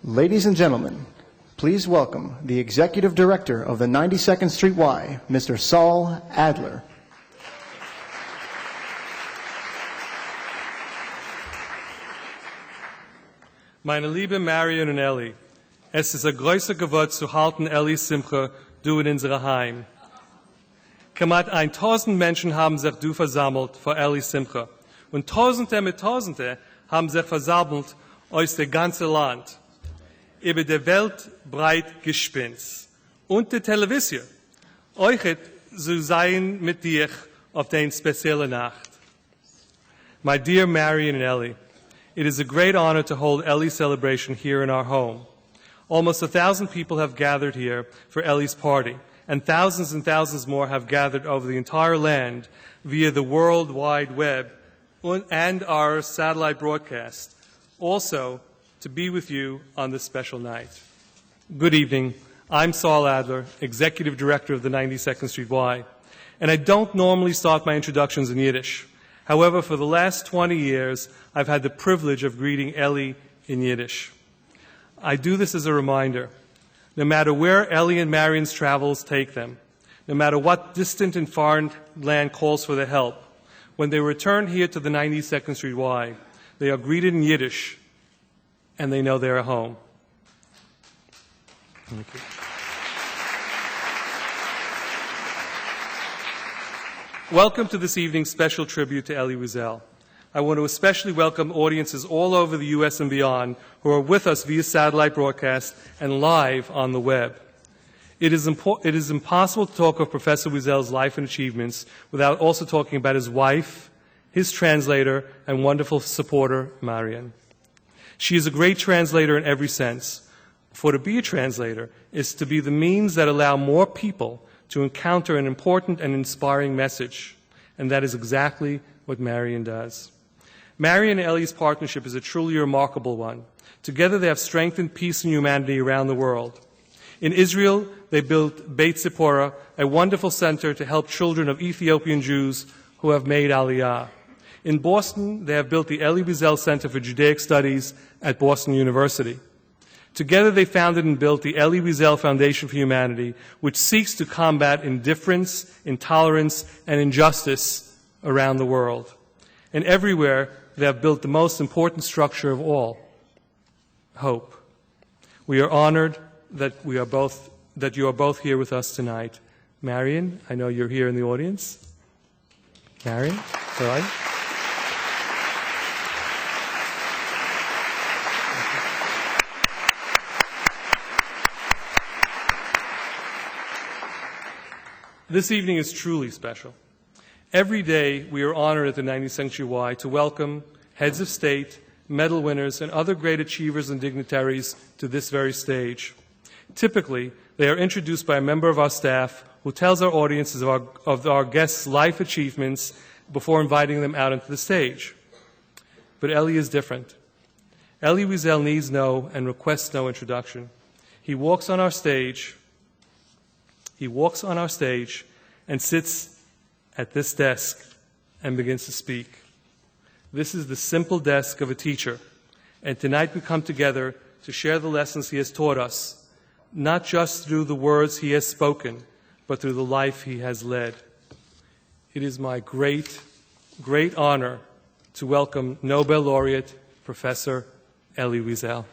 Ladies and gentlemen, please welcome the Executive Director of the 92nd Street Y, Mr. Saul Adler. Meine liebe Marion und Elie, es ist ein größer Gewalt zu halten Elie Simcha, du in unserem Heim. Kamat 1000 Menschen haben sich du versammelt vor Elie Simcha und Tausende mit Tausende haben sich versammelt aus dem ganzen Land. Über der Welt breit gespinnt. Und die Television. Euch zu sein mit dir auf den speziellen Nacht. My dear Marion and Elie, it is a great honor to hold Elie's celebration here in our home. Almost 1,000 people have gathered here for Elie's party, and thousands more have gathered over the entire land via the World Wide Web and our satellite broadcast, also to be with you on this special night. Good evening. I'm Saul Adler, Executive Director of the 92nd Street Y, and I don't normally start my introductions in Yiddish. However, for the last 20 years, I've had the privilege of greeting Elie in Yiddish. I do this as a reminder. No matter where Elie and Marion's travels take them, no matter what distant and foreign land calls for their help, when they return here to the 92nd Street Y, they are greeted in Yiddish, and they know they're at home. Thank you. Welcome to this evening's special tribute to Elie Wiesel. I want to especially welcome audiences all over the U.S. and beyond who are with us via satellite broadcast and live on the web. It is impossible to talk of Professor Wiesel's life and achievements without also talking about his wife, his translator, and wonderful supporter, Marion. She is a great translator in every sense. For to be a translator is to be the means that allow more people to encounter an important and inspiring message, and that is exactly what Marion does. Marion and Elie's partnership is a truly remarkable one. Together they have strengthened peace and humanity around the world. In Israel, they built Beit Zipporah, a wonderful center to help children of Ethiopian Jews who have made Aliyah. In Boston, they have built the Elie Wiesel Center for Judaic Studies at Boston University. Together, they founded and built the Elie Wiesel Foundation for Humanity, which seeks to combat indifference, intolerance, and injustice around the world. And everywhere, they have built the most important structure of all, hope. We are honored that you are both here with us tonight. Marion, I know you're here in the audience. Marion, all right? This evening is truly special. Every day, we are honored at the 92nd Street Y to welcome heads of state, medal winners, and other great achievers and dignitaries to this very stage. Typically, they are introduced by a member of our staff who tells our audiences of our guests' life achievements before inviting them out into the stage. But Elie is different. Elie Wiesel needs no and requests no introduction. He walks on our stage and sits at this desk and begins to speak. This is the simple desk of a teacher, and tonight we come together to share the lessons he has taught us, not just through the words he has spoken, but through the life he has led. It is my great, great honor to welcome Nobel laureate Professor Elie Wiesel.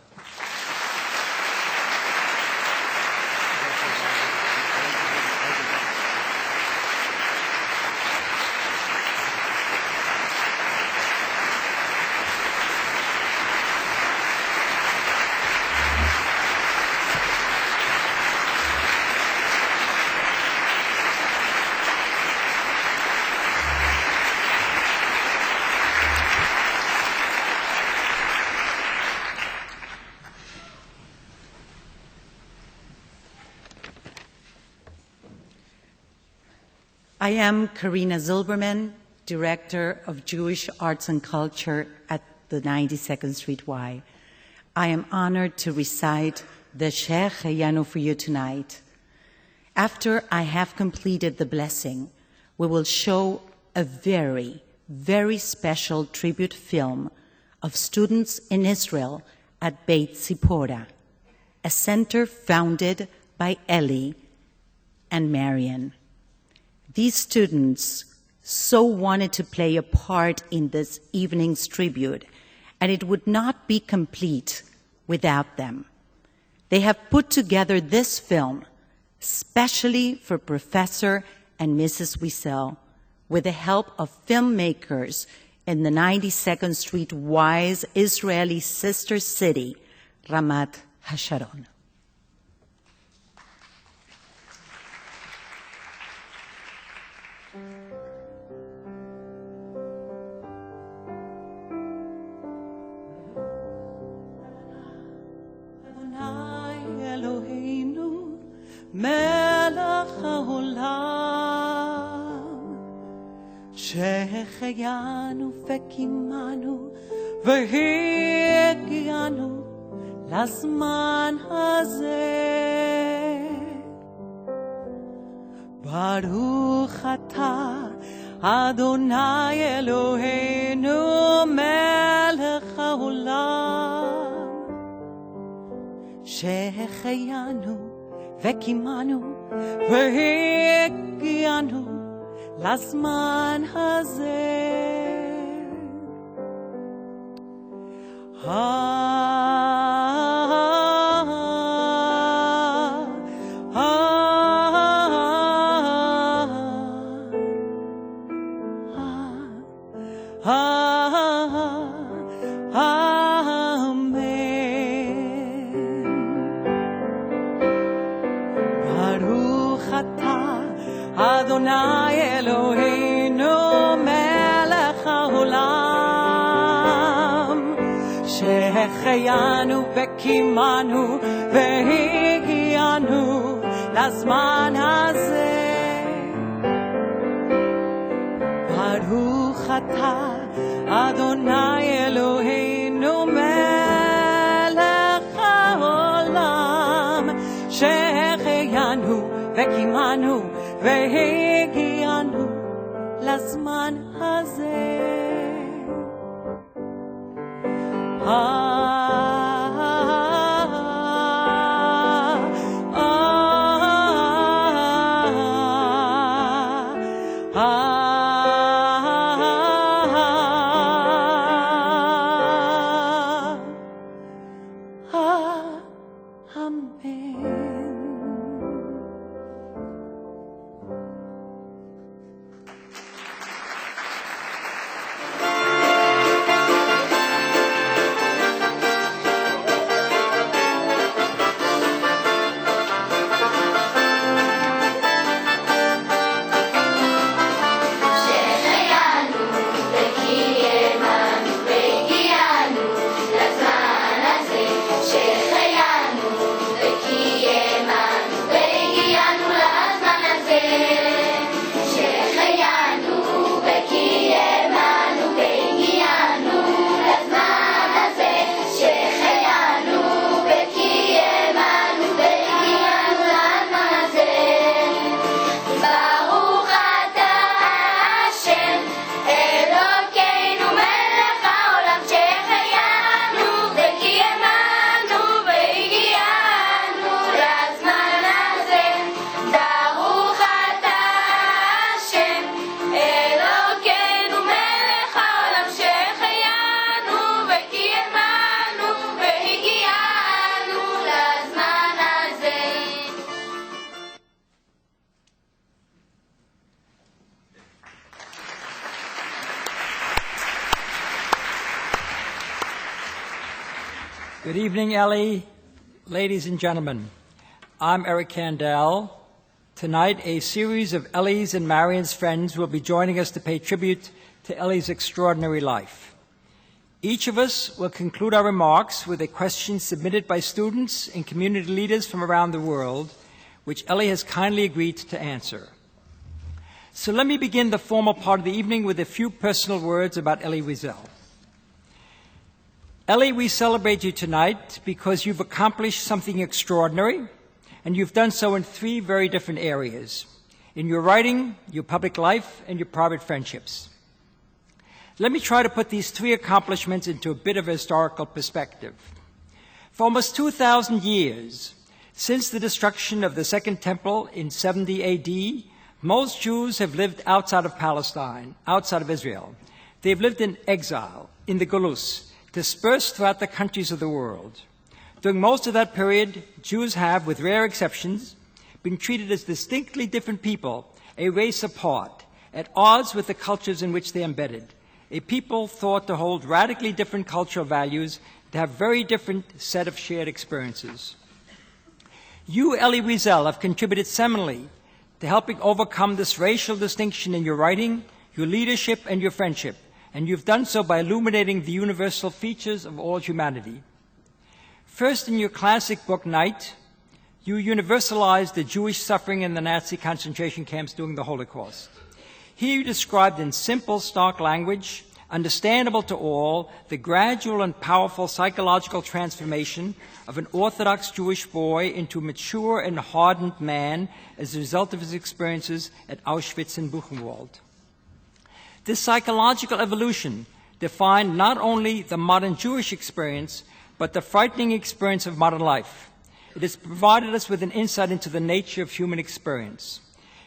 I am Karina Zilberman, Director of Jewish Arts and Culture at the 92nd Street Y. I am honored to recite the Shehecheyanu for you tonight. After I have completed the blessing, we will show a very, very special tribute film of students in Israel at Beit Zipporah. a center founded by Elie and Marian. These students so wanted to play a part in this evening's tribute, and it would not be complete without them. They have put together this film specially for Professor and Mrs. Wiesel with the help of filmmakers in the 92nd Street Y's Israeli sister city, Ramat HaSharon. מלך העולם שהחיינו וקימנו והגיענו לזמן הזה ברוך אתה אדוני אלוהינו מלך העולם שהחיינו וקימנו והגיענו לזמן הזה. אדוני אלוהינו מלך העולם שהחיינו וקימנו והגיענו לזמן הזה ברוך אתה אדוני אלוהינו מלך העולם שהחיינו וקימנו והגיענו לזמן הזה. Good evening, Elie. Ladies and gentlemen, I'm Eric Kandel. Tonight, a series of Elie's and Marian's friends will be joining us to pay tribute to Elie's extraordinary life. Each of us will conclude our remarks with a question submitted by students and community leaders from around the world, which Elie has kindly agreed to answer. So let me begin the formal part of the evening with a few personal words about Elie Wiesel. Elie, we celebrate you tonight because you've accomplished something extraordinary, and you've done so in three very different areas: in your writing, your public life, and your private friendships. Let me try to put these three accomplishments into a bit of a historical perspective. For almost 2,000 years, since the destruction of the Second Temple in 70 AD, most Jews have lived outside of Palestine, outside of Israel. They've lived in exile, in the Golus, dispersed throughout the countries of the world. During most of that period, Jews have, with rare exceptions, been treated as distinctly different people, a race apart, at odds with the cultures in which they embedded, a people thought to hold radically different cultural values, to have very different set of shared experiences. You, Elie Wiesel, have contributed seminally to helping overcome this racial distinction in your writing, your leadership, and your friendship, and you've done so by illuminating the universal features of all humanity. First, in your classic book, Night, you universalized the Jewish suffering in the Nazi concentration camps during the Holocaust. Here you described in simple, stark language, understandable to all, the gradual and powerful psychological transformation of an Orthodox Jewish boy into a mature and hardened man as a result of his experiences at Auschwitz and Buchenwald. This psychological evolution defined not only the modern Jewish experience, but the frightening experience of modern life. It has provided us with an insight into the nature of human experience.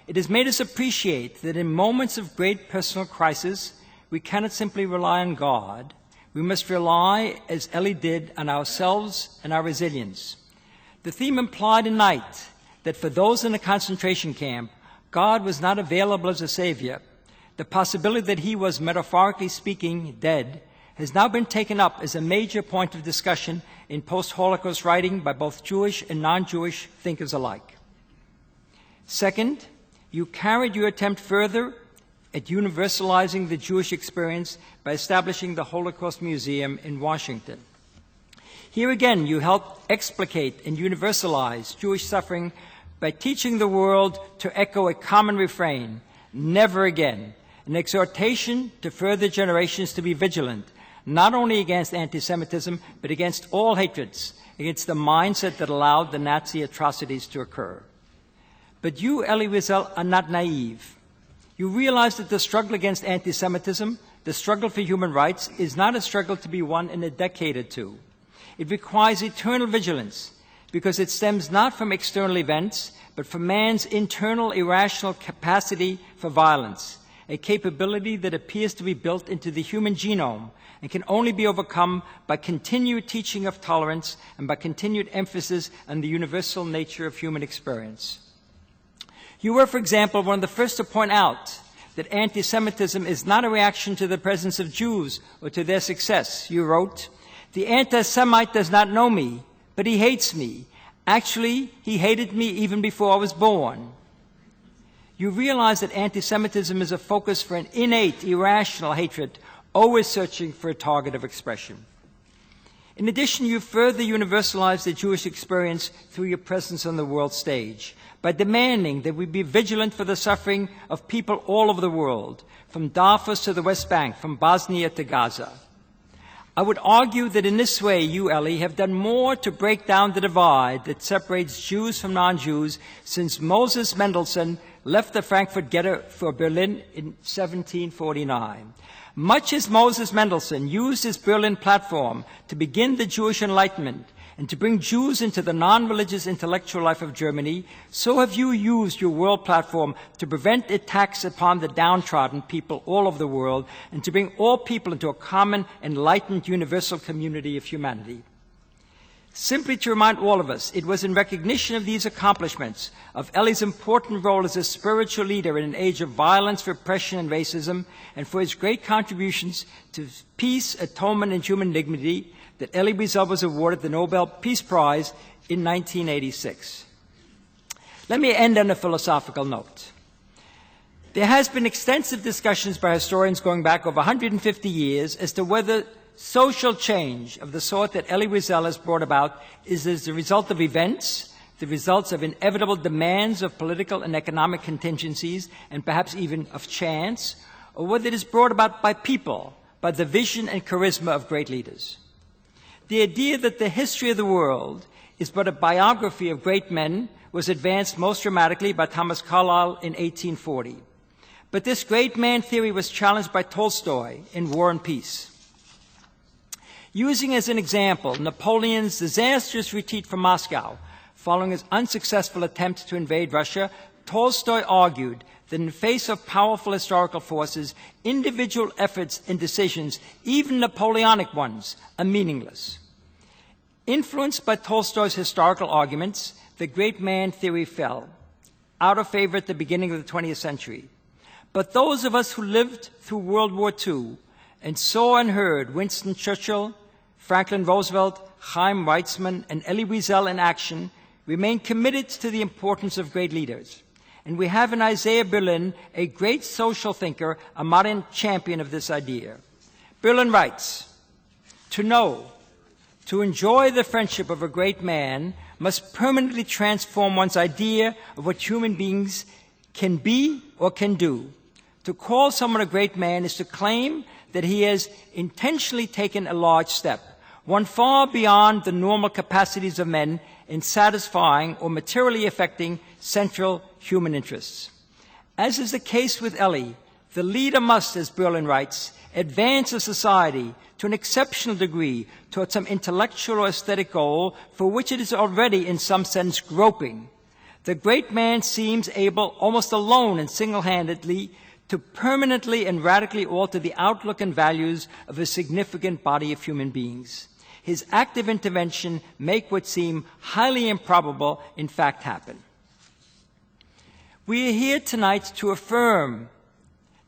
It has made us appreciate that in moments of great personal crisis, we cannot simply rely on God. We must rely, as Elie did, on ourselves and our resilience. The theme implied in Night, that for those in a concentration camp, God was not available as a savior. The possibility that he was, metaphorically speaking, dead, has now been taken up as a major point of discussion in post-Holocaust writing by both Jewish and non-Jewish thinkers alike. Second, you carried your attempt further at universalizing the Jewish experience by establishing the Holocaust Museum in Washington. Here again, you helped explicate and universalize Jewish suffering by teaching the world to echo a common refrain, never again, an exhortation to further generations to be vigilant, not only against anti-Semitism, but against all hatreds, against the mindset that allowed the Nazi atrocities to occur. But you, Elie Wiesel, are not naive. You realize that the struggle against anti-Semitism, the struggle for human rights, is not a struggle to be won in a decade or two. It requires eternal vigilance, because it stems not from external events, but from man's internal irrational capacity for violence, a capability that appears to be built into the human genome and can only be overcome by continued teaching of tolerance and by continued emphasis on the universal nature of human experience. You were, for example, one of the first to point out that anti-Semitism is not a reaction to the presence of Jews or to their success. You wrote, "The anti-Semite does not know me, but he hates me. Actually, he hated me even before I was born." You realize that anti-Semitism is a focus for an innate, irrational hatred, always searching for a target of expression. In addition, you further universalized the Jewish experience through your presence on the world stage, by demanding that we be vigilant for the suffering of people all over the world, from Darfur to the West Bank, from Bosnia to Gaza. I would argue that in this way, you, Elie, have done more to break down the divide that separates Jews from non-Jews since Moses Mendelssohn left the Frankfurt Ghetto for Berlin in 1749. Much as Moses Mendelssohn used his Berlin platform to begin the Jewish Enlightenment and to bring Jews into the non-religious intellectual life of Germany, so have you used your world platform to prevent attacks upon the downtrodden people all over the world and to bring all people into a common, enlightened, universal community of humanity. Simply to remind all of us, it was in recognition of these accomplishments, of Elie's important role as a spiritual leader in an age of violence, repression, and racism, and for his great contributions to peace, atonement, and human dignity, that Elie Wiesel was awarded the Nobel Peace Prize in 1986. Let me end on a philosophical note. There has been extensive discussions by historians going back over 150 years as to whether social change of the sort that Elie Wiesel has brought about is as the result of events, the results of inevitable demands of political and economic contingencies, and perhaps even of chance, or whether it is brought about by people, by the vision and charisma of great leaders. The idea that the history of the world is but a biography of great men was advanced most dramatically by Thomas Carlyle in 1840. But this great man theory was challenged by Tolstoy in War and Peace. Using as an example Napoleon's disastrous retreat from Moscow following his unsuccessful attempt to invade Russia, Tolstoy argued that in the face of powerful historical forces, individual efforts and decisions, even Napoleonic ones, are meaningless. Influenced by Tolstoy's historical arguments, the great man theory fell, out of favor at the beginning of the 20th century. But those of us who lived through World War II and saw and heard Winston Churchill, Franklin Roosevelt, Chaim Weizmann, and Elie Wiesel in action remain committed to the importance of great leaders. And we have in Isaiah Berlin a great social thinker, a modern champion of this idea. Berlin writes, "To know, to enjoy the friendship of a great man must permanently transform one's idea of what human beings can be or can do. To call someone a great man is to claim that he has intentionally taken a large step, one far beyond the normal capacities of men in satisfying or materially affecting central human interests." As is the case with Elie, the leader must, as Berlin writes, advance a society to an exceptional degree towards some intellectual or aesthetic goal for which it is already in some sense groping. The great man seems able almost alone and single-handedly to permanently and radically alter the outlook and values of a significant body of human beings. His active intervention make what seem highly improbable in fact happen. We are here tonight to affirm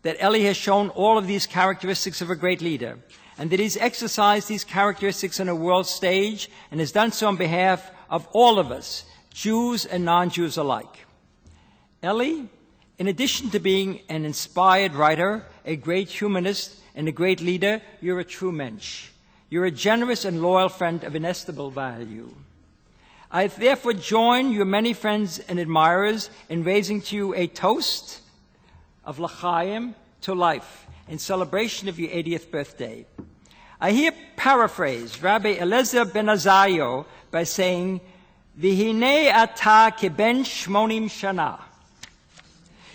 that Elie has shown all of these characteristics of a great leader, and that he's exercised these characteristics on a world stage and has done so on behalf of all of us, Jews and non-Jews alike. Elie, in addition to being an inspired writer, a great humanist, and a great leader, you're a true mensch. You're a generous and loyal friend of inestimable value. I therefore join your many friends and admirers in raising to you a toast of l'chaim, to life, in celebration of your 80th birthday. I here paraphrase Rabbi Eliezer ben Azayo by saying, "V'hinei ata keben shmonim shana."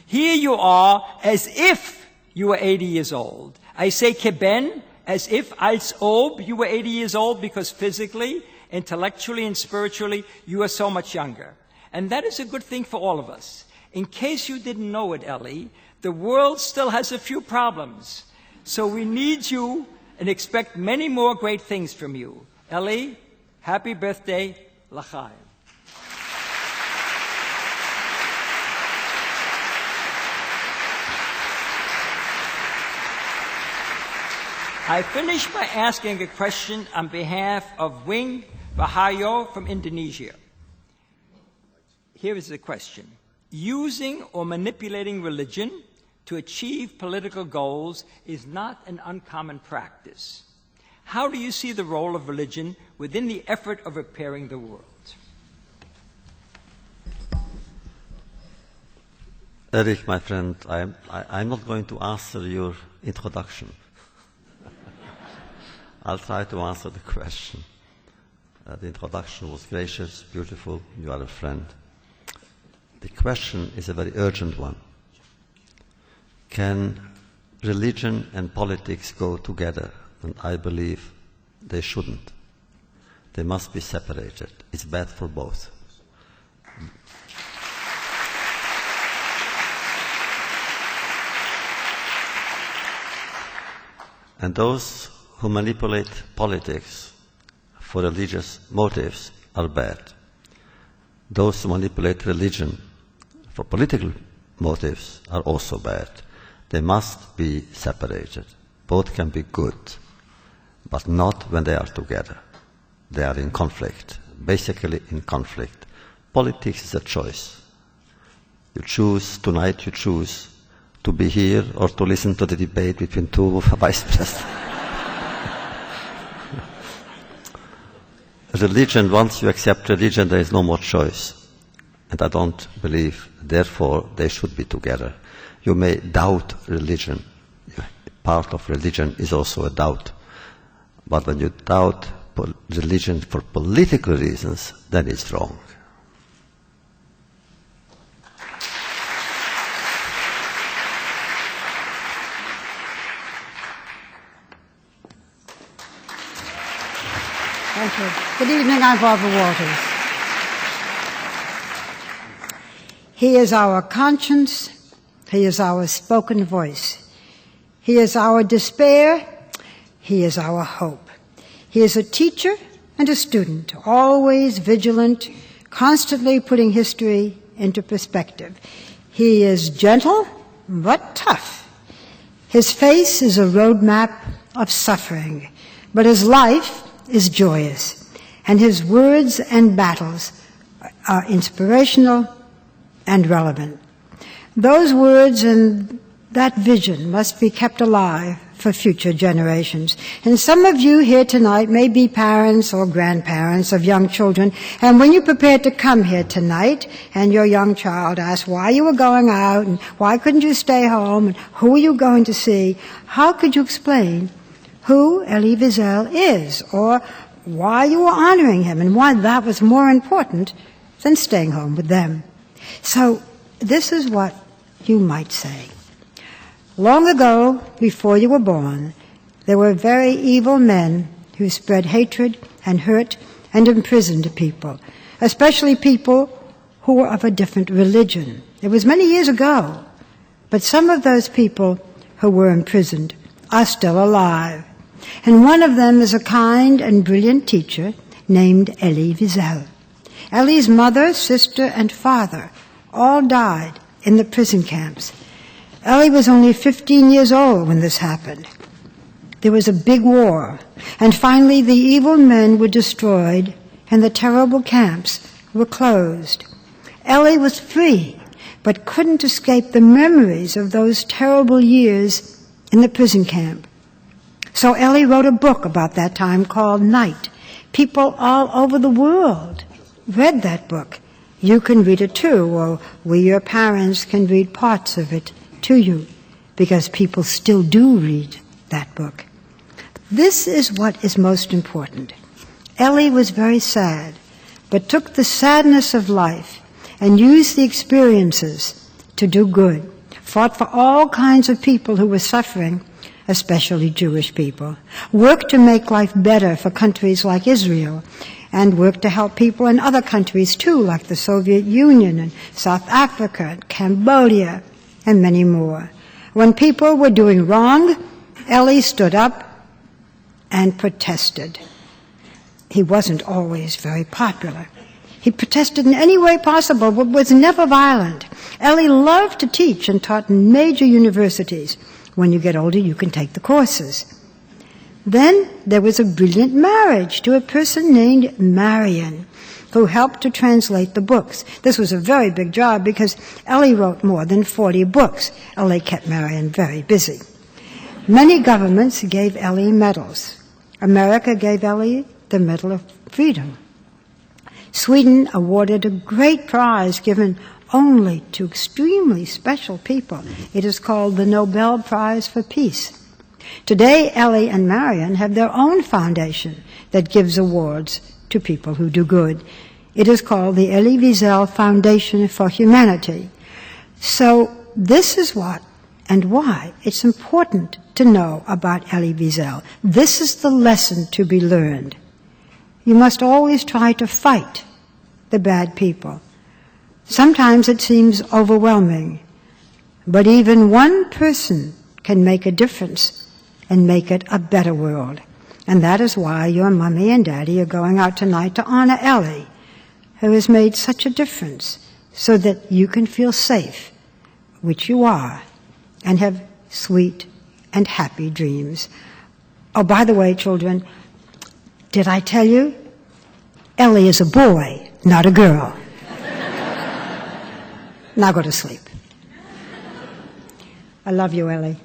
Here you are as if you were 80 years old. I say keben as if als ob you were 80 years old because physically, intellectually, and spiritually you are so much younger. And that is a good thing for all of us. In case you didn't know it, Elie, the world still has a few problems. So we need you and expect many more great things from you. Elie, happy birthday, l'chaim. I finish by asking a question on behalf of Wing Bahayo from Indonesia. Here is the question. Using or manipulating religion to achieve political goals is not an uncommon practice. How do you see the role of religion within the effort of repairing the world? Erich, my friend, I'm not going to answer your introduction. I'll try to answer the question. The introduction was gracious, beautiful, you are a friend. The question is a very urgent one. Can religion and politics go together? And I believe they shouldn't. They must be separated. It's bad for both. And those who manipulate politics for religious motives are bad. Those who manipulate religion for political motives are also bad. They must be separated. Both can be good, but not when they are together. They are in conflict, basically in conflict. Politics is a choice. You choose, tonight you choose to be here or to listen to the debate between two vice presidents. Religion, once you accept religion, there is no more choice. And I don't believe, therefore, they should be together. You may doubt religion. Part of religion is also a doubt. But when you doubt religion for political reasons, then it's wrong. Thank you. Good evening, I'm Barbara Walters. He is our conscience. He is our spoken voice. He is our despair. He is our hope. He is a teacher and a student, always vigilant, constantly putting history into perspective. He is gentle, but tough. His face is a roadmap of suffering, but his life is joyous, and his words and battles are inspirational and relevant. Those words and that vision must be kept alive for future generations. And some of you here tonight may be parents or grandparents of young children, and when you prepared to come here tonight and your young child asked why you were going out and why couldn't you stay home and who are you going to see, how could you explain who Elie Wiesel is, or why you were honoring him and why that was more important than staying home with them? So this is what you might say. Long ago, before you were born, there were very evil men who spread hatred and hurt and imprisoned people, especially people who were of a different religion. It was many years ago, but some of those people who were imprisoned are still alive. And one of them is a kind and brilliant teacher named Elie Wiesel. Elie's mother, sister, and father all died in the prison camps. Elie was only 15 years old when this happened. There was a big war, and finally the evil men were destroyed and the terrible camps were closed. Elie was free, but couldn't escape the memories of those terrible years in the prison camp. So Elie wrote a book about that time called Night. People all over the world read that book. You can read it too, or we, your parents, can read parts of it to you, because people still do read that book. This is what is most important. Elie was very sad, but took the sadness of life and used the experiences to do good, fought for all kinds of people who were suffering, especially Jewish people, worked to make life better for countries like Israel, and worked to help people in other countries too, like the Soviet Union and South Africa and Cambodia, and many more. When people were doing wrong, Elie stood up and protested. He wasn't always very popular. He protested in any way possible, but was never violent. Elie loved to teach and taught in major universities. When you get older, you can take the courses. Then there was a brilliant marriage to a person named Marion, who helped to translate the books. This was a very big job because Elie wrote more than 40 books. Elie kept Marion very busy. Many governments gave Elie medals. America gave Elie the Medal of Freedom. Sweden awarded a great prize given only to extremely special people. It is called the Nobel Prize for Peace. Today, Elie and Marion have their own foundation that gives awards to people who do good. It is called the Elie Wiesel Foundation for Humanity. So this is what and why it's important to know about Elie Wiesel. This is the lesson to be learned. You must always try to fight the bad people. Sometimes it seems overwhelming, but even one person can make a difference and make it a better world. And that is why your mommy and daddy are going out tonight to honor Elie, who has made such a difference, so that you can feel safe, which you are, and have sweet and happy dreams. Oh, by the way, children, did I tell you? Elie is a boy, not a girl. Now go to sleep. I love you, Elie.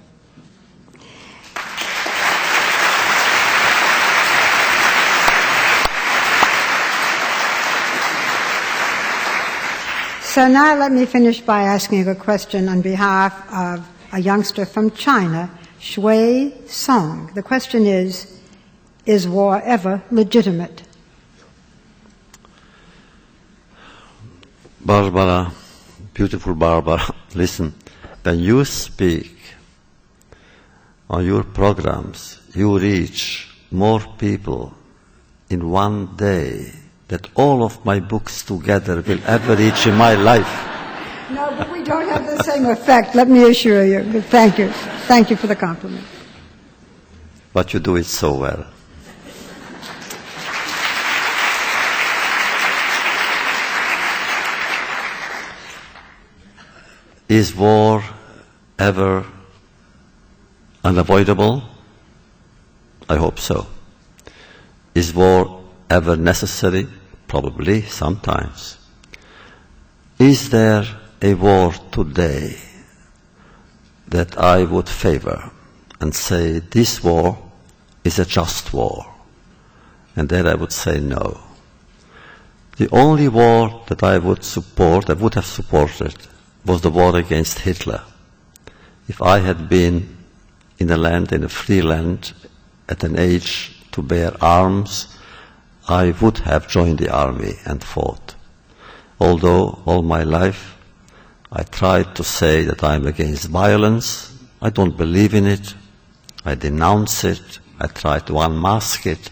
So now let me finish by asking a question on behalf of a youngster from China, Shui Song. The question is war ever legitimate? Barbara, beautiful Barbara, listen, when you speak on your programs, you reach more people in one day that all of my books together will ever reach in my life. No, but we don't have the same effect, let me assure you. Thank you. Thank you for the compliment. But you do it so well. Is war ever unavoidable? I hope so. Is war ever necessary? Probably, sometimes. Is there a war today that I would favor and say this war is a just war? And then I would say no. The only war that I would support, I would have supported, was the war against Hitler. If I had been in a free land, at an age to bear arms, I would have joined the army and fought. Although all my life I tried to say that I'm against violence, I don't believe in it, I denounce it, I try to unmask it,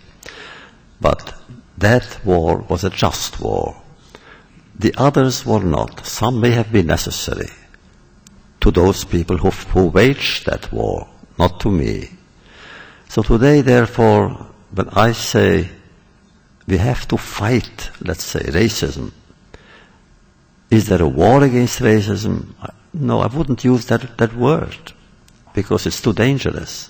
but that war was a just war. The others were not. Some may have been necessary to those people who waged that war, not to me. So today, therefore, when I say we have to fight, let's say, racism, is there a war against racism? No, I wouldn't use that word, because it's too dangerous.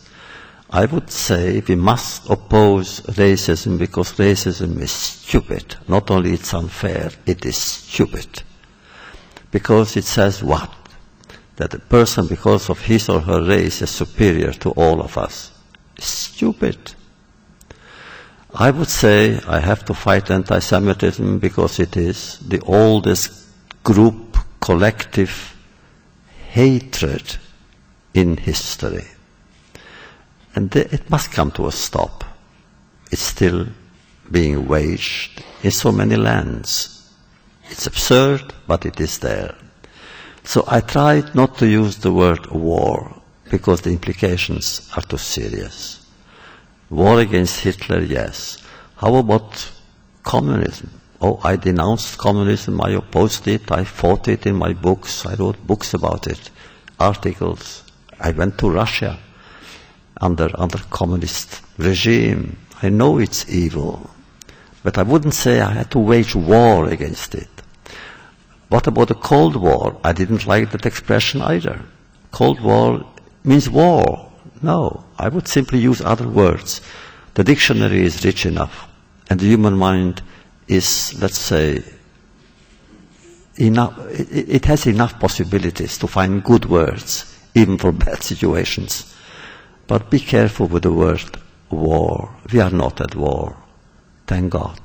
I would say we must oppose racism because racism is stupid. Not only it's unfair, it is stupid. Because it says what? That a person, because of his or her race, is superior to all of us. Stupid. I would say I have to fight anti-Semitism because it is the oldest group collective hatred in history. And it must come to a stop. It's still being waged in so many lands. It's absurd, but it is there. So I tried not to use the word war, because the implications are too serious. War against Hitler, yes. How about communism? Oh, I denounced communism, I opposed it, I fought it in my books, I wrote books about it, articles. I went to Russia under communist regime. I know it's evil, but I wouldn't say I had to wage war against it. What about the Cold War? I didn't like that expression either. Cold War means war. No, I would simply use other words. The dictionary is rich enough, and the human mind is, let's say, enough. It has enough possibilities to find good words, even for bad situations. But be careful with the word war. We are not at war. Thank God.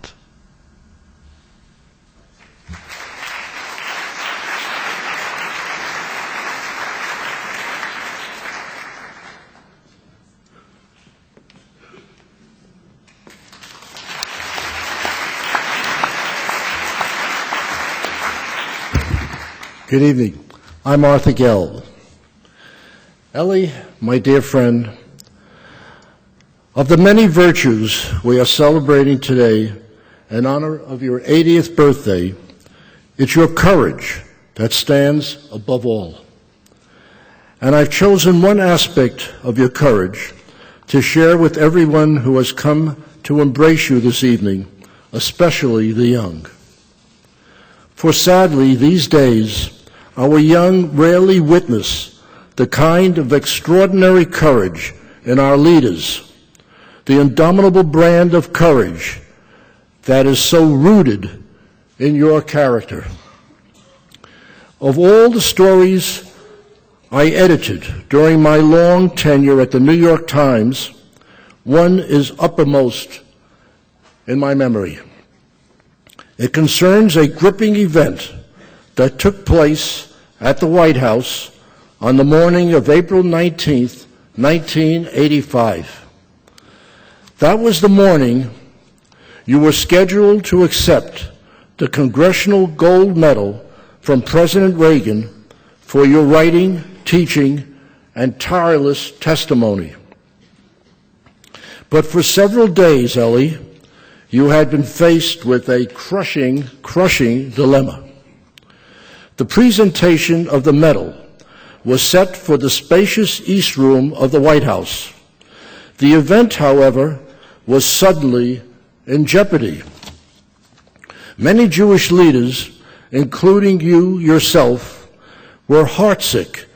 Good evening. I'm Arthur Gelb. Elie, my dear friend, of the many virtues we are celebrating today in honor of your 80th birthday, it's your courage that stands above all. And I've chosen one aspect of your courage to share with everyone who has come to embrace you this evening, especially the young. For sadly, these days, our young rarely witness the kind of extraordinary courage in our leaders, the indomitable brand of courage that is so rooted in your character. Of all the stories I edited during my long tenure at the New York Times, one is uppermost in my memory. It concerns a gripping event that took place at the White House on the morning of April 19th, 1985. That was the morning you were scheduled to accept the Congressional Gold Medal from President Reagan for your writing, teaching, and tireless testimony. But for several days, Elie, you had been faced with a crushing dilemma. The presentation of the medal was set for the spacious East Room of the White House. The event, however, was suddenly in jeopardy. Many Jewish leaders, including you yourself, were heartsick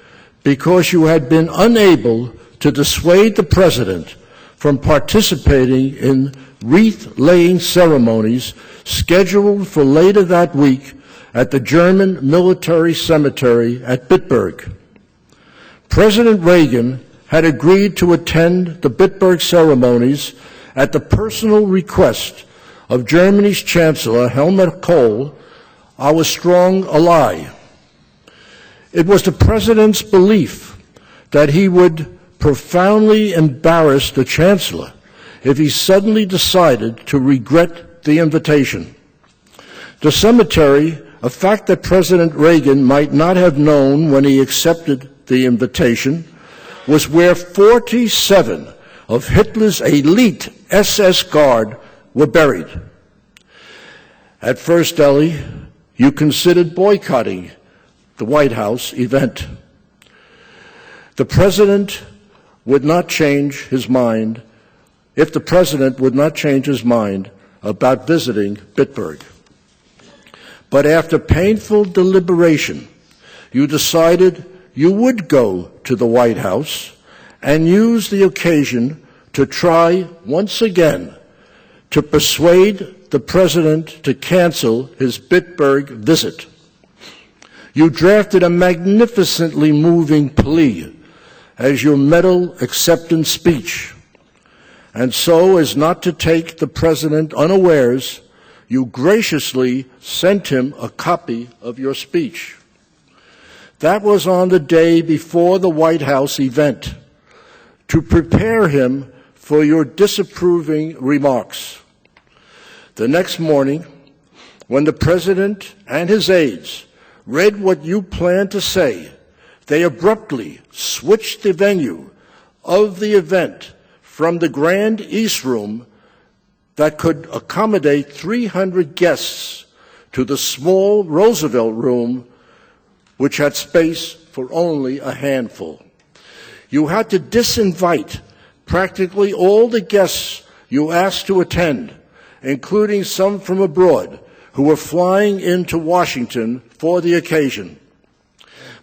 because you had been unable to dissuade the president from participating in wreath-laying ceremonies scheduled for later that week at the German military cemetery at Bitburg. President Reagan had agreed to attend the Bitburg ceremonies at the personal request of Germany's Chancellor Helmut Kohl, our strong ally. It was the president's belief that he would profoundly embarrass the Chancellor if he suddenly decided to regret the invitation. The cemetery, a fact that President Reagan might not have known when he accepted the invitation, was where 47 of Hitler's elite SS Guard were buried. At first, Elie, you considered boycotting the White House event. The president would not change his mind if the president would not change his mind about visiting Bitburg. But after painful deliberation, you decided you would go to the White House and use the occasion to try once again to persuade the president to cancel his Bitburg visit. You drafted a magnificently moving plea as your medal acceptance speech. And so, as not to take the president unawares, you graciously sent him a copy of your speech. That was on the day before the White House event, to prepare him for your disapproving remarks. The next morning, when the president and his aides read what you planned to say, they abruptly switched the venue of the event from the Grand East Room that could accommodate 300 guests to the small Roosevelt Room, which had space for only a handful. You had to disinvite practically all the guests you asked to attend, including some from abroad who were flying into Washington for the occasion.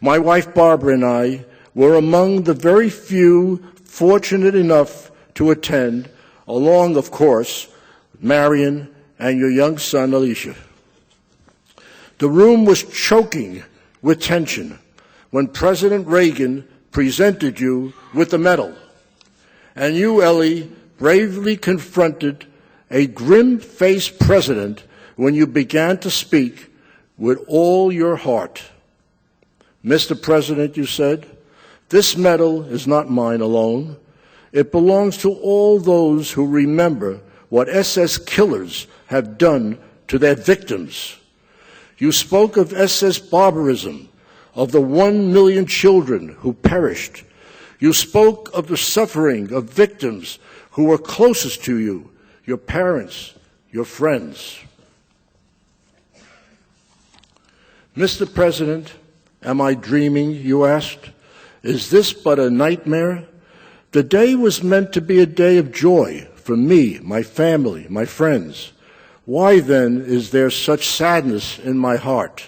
My wife Barbara and I were among the very few fortunate enough to attend, along, of course, Marion and your young son, Alicia. The room was choking with tension when President Reagan presented you with the medal, and you, Elie, bravely confronted a grim-faced president when you began to speak with all your heart. Mr. President, you said, this medal is not mine alone. It belongs to all those who remember what SS killers have done to their victims. You spoke of SS barbarism, of the 1 million children who perished. You spoke of the suffering of victims who were closest to you, your parents, your friends. Mr. President, am I dreaming, you asked? Is this but a nightmare? The day was meant to be a day of joy for me, my family, my friends. Why then is there such sadness in my heart?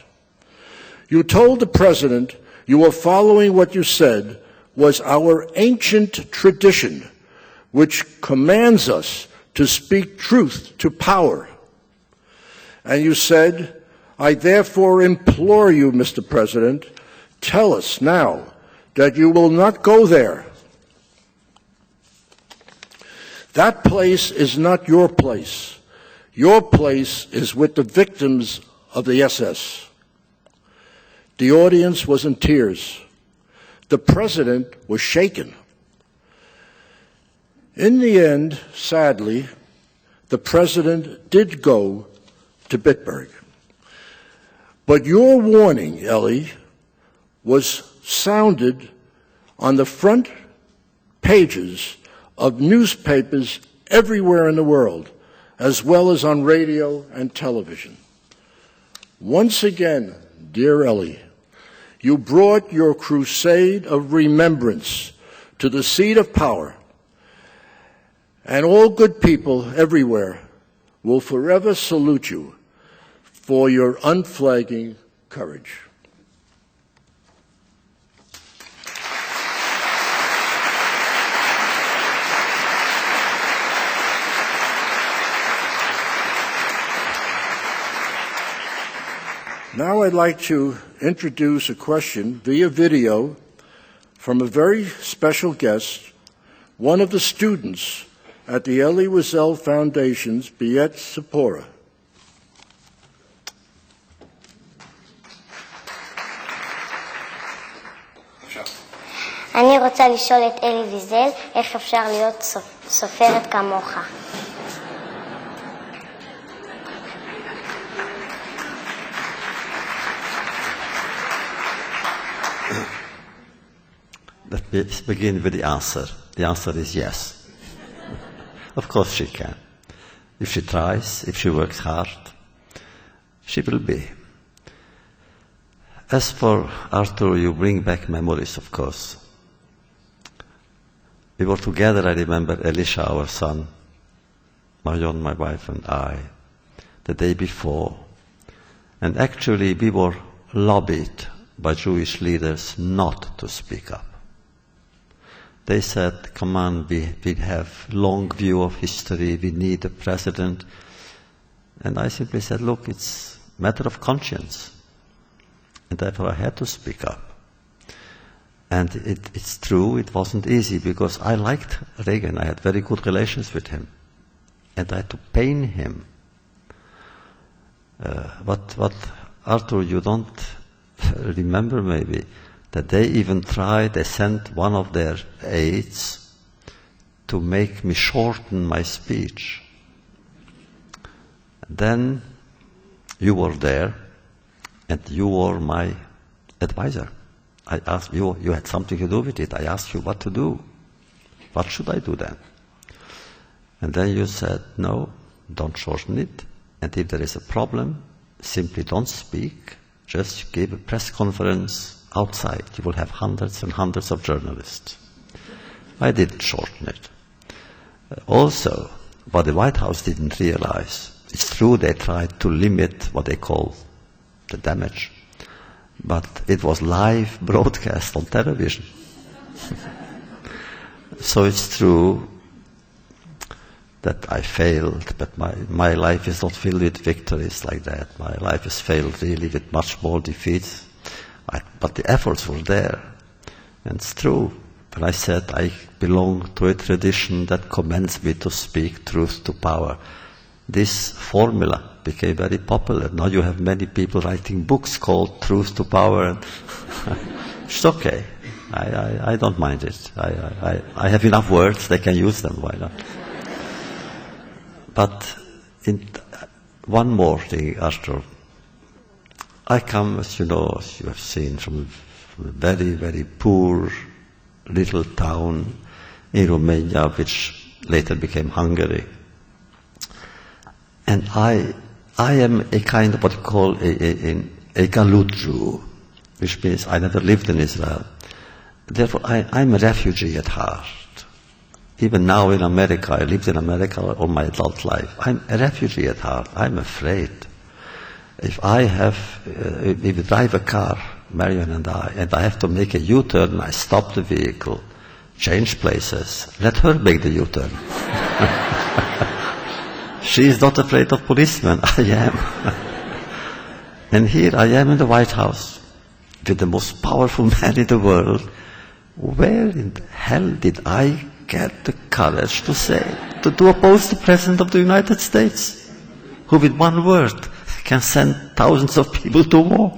You told the president you were following what you said was our ancient tradition, which commands us to speak truth to power. And you said, I therefore implore you, Mr. President, tell us now that you will not go there. That place is not your place. Your place is with the victims of the SS. The audience was in tears. The president was shaken. In the end, sadly, the president did go to Bitburg. But your warning, Elie, was sounded on the front pages of newspapers everywhere in the world as well as on radio and television. Once again, dear Elie, you brought your crusade of remembrance to the seat of power, and all good people everywhere will forever salute you for your unflagging courage. Now I'd like to introduce a question via video from a very special guest, one of the students at the Elie Wiesel Foundation's Biet Sephora. אני רוצה לשאול את אלי ויזל, איך אפשר להיות סופרת כמוך? Let's begin with the answer. The answer is yes. Of course she can. If she tries, if she works hard, she will be. As for Arthur, you bring back memories, of course. We were together, I remember, Elisha, our son, Marion, my wife, and I, the day before. And actually, we were lobbied by Jewish leaders not to speak up. They said, come on, we have long view of history, we need a president. And I simply said, look, it's a matter of conscience. And therefore I had to speak up. And it's true, it wasn't easy, because I liked Reagan, I had very good relations with him. And I had to pain him. But Arthur, you don't remember maybe, that they even tried, they sent one of their aides to make me shorten my speech. Then you were there, and you were my advisor. I asked you, you had something to do with it. I asked you what to do. What should I do then? And then you said, no, don't shorten it. And if there is a problem, simply don't speak. Just give a press conference outside. You will have hundreds and hundreds of journalists. I didn't shorten it. Also, what the White House didn't realize, it's true they tried to limit what they call the damage, but it was live broadcast on television. So it's true that I failed, but my life is not filled with victories like that. My life is filled really with much more defeats. But the efforts were there. And it's true. When I said I belong to a tradition that commands me to speak truth to power, this formula became very popular. Now you have many people writing books called Truth to Power. And it's okay. I don't mind it. I have enough words, they can use them, why not? But one more thing, Arthur. I come, as you know, as you have seen, from a very, very poor little town in Romania, which later became Hungary. And I am a kind of what you call a galut Jew, which means I never lived in Israel. Therefore, I'm a refugee at heart. Even now in America, I lived in America all my adult life. I'm a refugee at heart. I'm afraid. If we drive a car, Marion and I have to make a U-turn, I stop the vehicle, change places, let her make the U-turn. She is not afraid of policemen, I am. And here I am in the White House, with the most powerful man in the world. Where in the hell did I get the courage to oppose the President of the United States, who with one word can send thousands of people to war?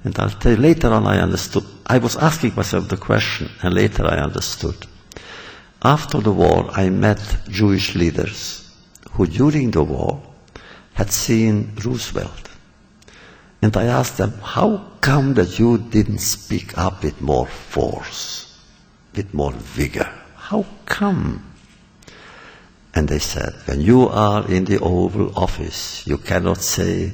And I'll tell you, later on I understood. I was asking myself the question, and later I understood. After the war, I met Jewish leaders who, during the war, had seen Roosevelt. And I asked them, how come that you didn't speak up with more force, with more vigor? How come? And they said, when you are in the Oval Office, you cannot say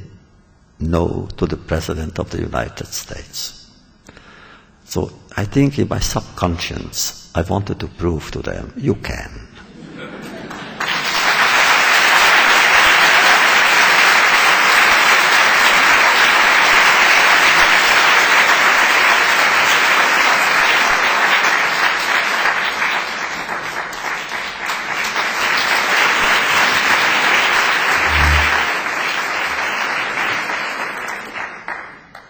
no to the President of the United States. So I think in my subconscious, I wanted to prove to them, you can.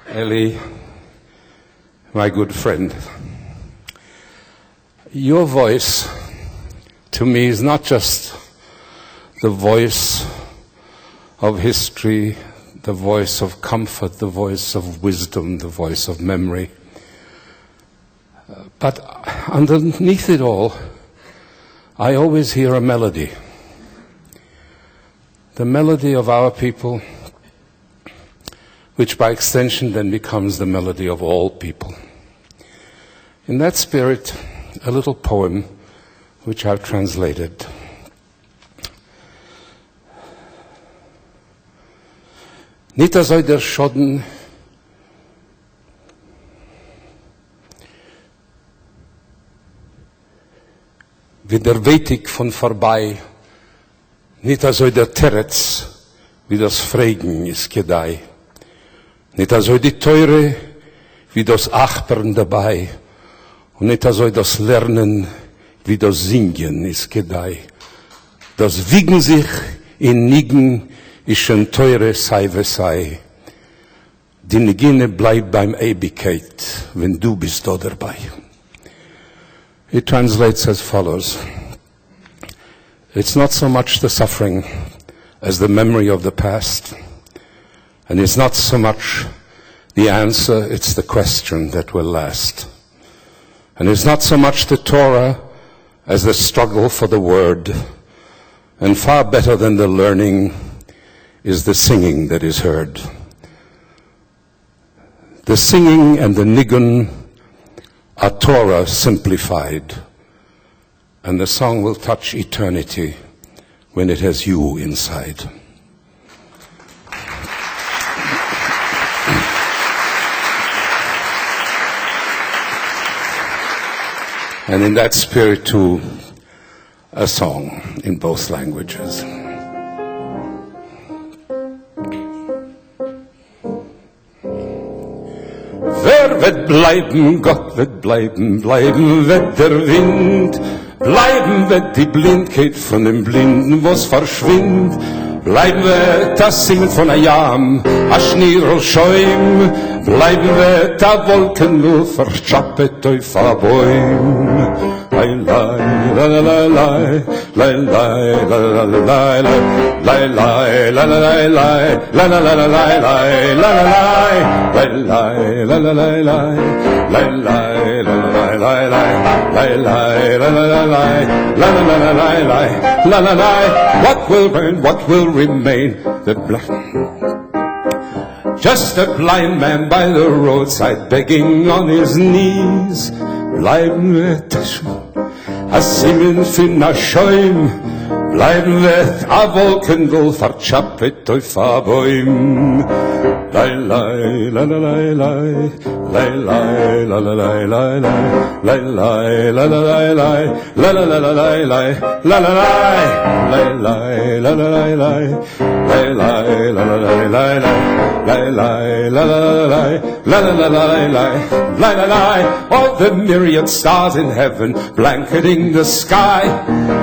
Elie, my good friend, your voice to me is not just the voice of history, the voice of comfort, the voice of wisdom, the voice of memory. But underneath it all, I always hear a melody. The melody of our people, which by extension then becomes the melody of all people. In that spirit, a little poem which I've translated. Nita soll der Schodden wie der Wetig von vorbei, Nita soll der Terretz wie das Fregen ist gedei. Nicht also die Teure wie das Achpern dabei und nicht also das Lernen wie das Singen ist gedei. Das Wiegen sich in Nigen ist schon teure sei we sei. Die Negine bleibt beim Ewigkeit, wenn du bist da dabei. It translates as follows. It's not so much the suffering as the memory of the past. And it's not so much the answer, it's the question that will last. And it's not so much the Torah as the struggle for the word. And far better than the learning is the singing that is heard. The singing and the nigun are Torah simplified. And the song will touch eternity when it has you inside. And in that spirit, too, a song in both languages. Wer wird bleiben, Gott wird bleiben, bleiben wird der Wind, bleiben wird die Blindheit von dem Blinden, was verschwindt, bleiben wird das Singen von Ayam, a Schnirl Schäum, bleiben wird a Wolken nur verschappet auf a Bäum. Lai lai la la la lai, lai lai la la la lai, lai lai la la la lai, la la la la lai, lai la la lai, lai lai la la la lai, lai lai la la la lai, lai lai la la la lai, la la la la lai, lai la la lai. What will burn? What will remain? The just a blind man by the roadside begging on his knees. Bleiben wird a Simen fin a Schäum, bleiben wird a Wolkendel verchappet auf a Bäum. Lai lai la la lai lai, lai lai la la lai lai lai, lai lai la la lai lai, la la la la lai lai, la la lai, lai lai la la lai lai, lai lai la la lai lai lai, lai lai la la la lai, la la la lai lai, lai la lai. All the myriad stars in heaven blanketing the sky,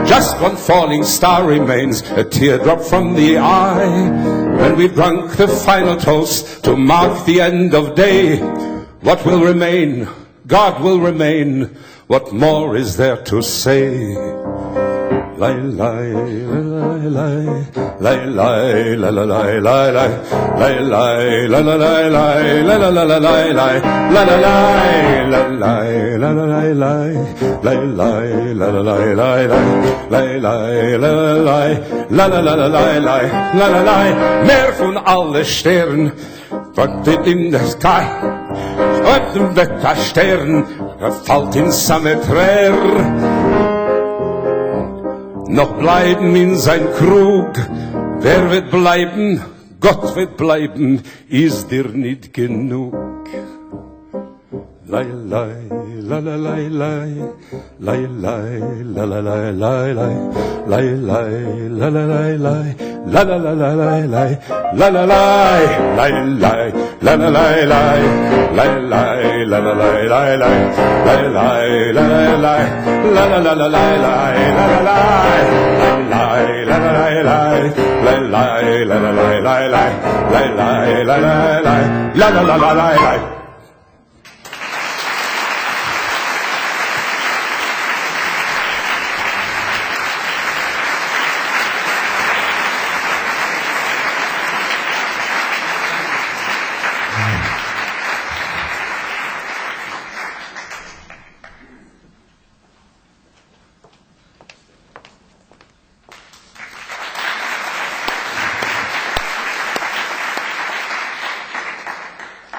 just one falling star remains, a teardrop from the eye. When we've drunk the final toast to mark the end of day, what will remain? God will remain. What more is there to say? Lai lai lai lai, lai lai la la lai lai lai, lai lai la la lai lai, la la la la lai lai, la la lai, la lai la la lai lai, lai lai la la lai lai lai, lai lai la la lai, la la la la lai lai, la la lai. Mehr von alle Sternen, what did in the sky? Und dem Wetterstern, fällt in Sameträr. noch bleiben in sein Krug. Wer wird bleiben? Gott wird bleiben, ist dir nicht genug. Lai, lai, la, la, lai, lai, lai, lai, la, la, lai, lai, lai, lai, lai, la, la, lai, lai, la, la, la, la, lai, lai, la, la, lai, lai, lai, la, la, lai, lai, lai, lai, la, la, lai, lai, lai, lai, lai, la, la, lai, la, la, la, la, lai, lai, la, la, lai, lai, la, la, lai, lai, lai, lai, la, la, lai, lai, lai, lai, lai, la, la, lai, la, la, la, la, lai, lai.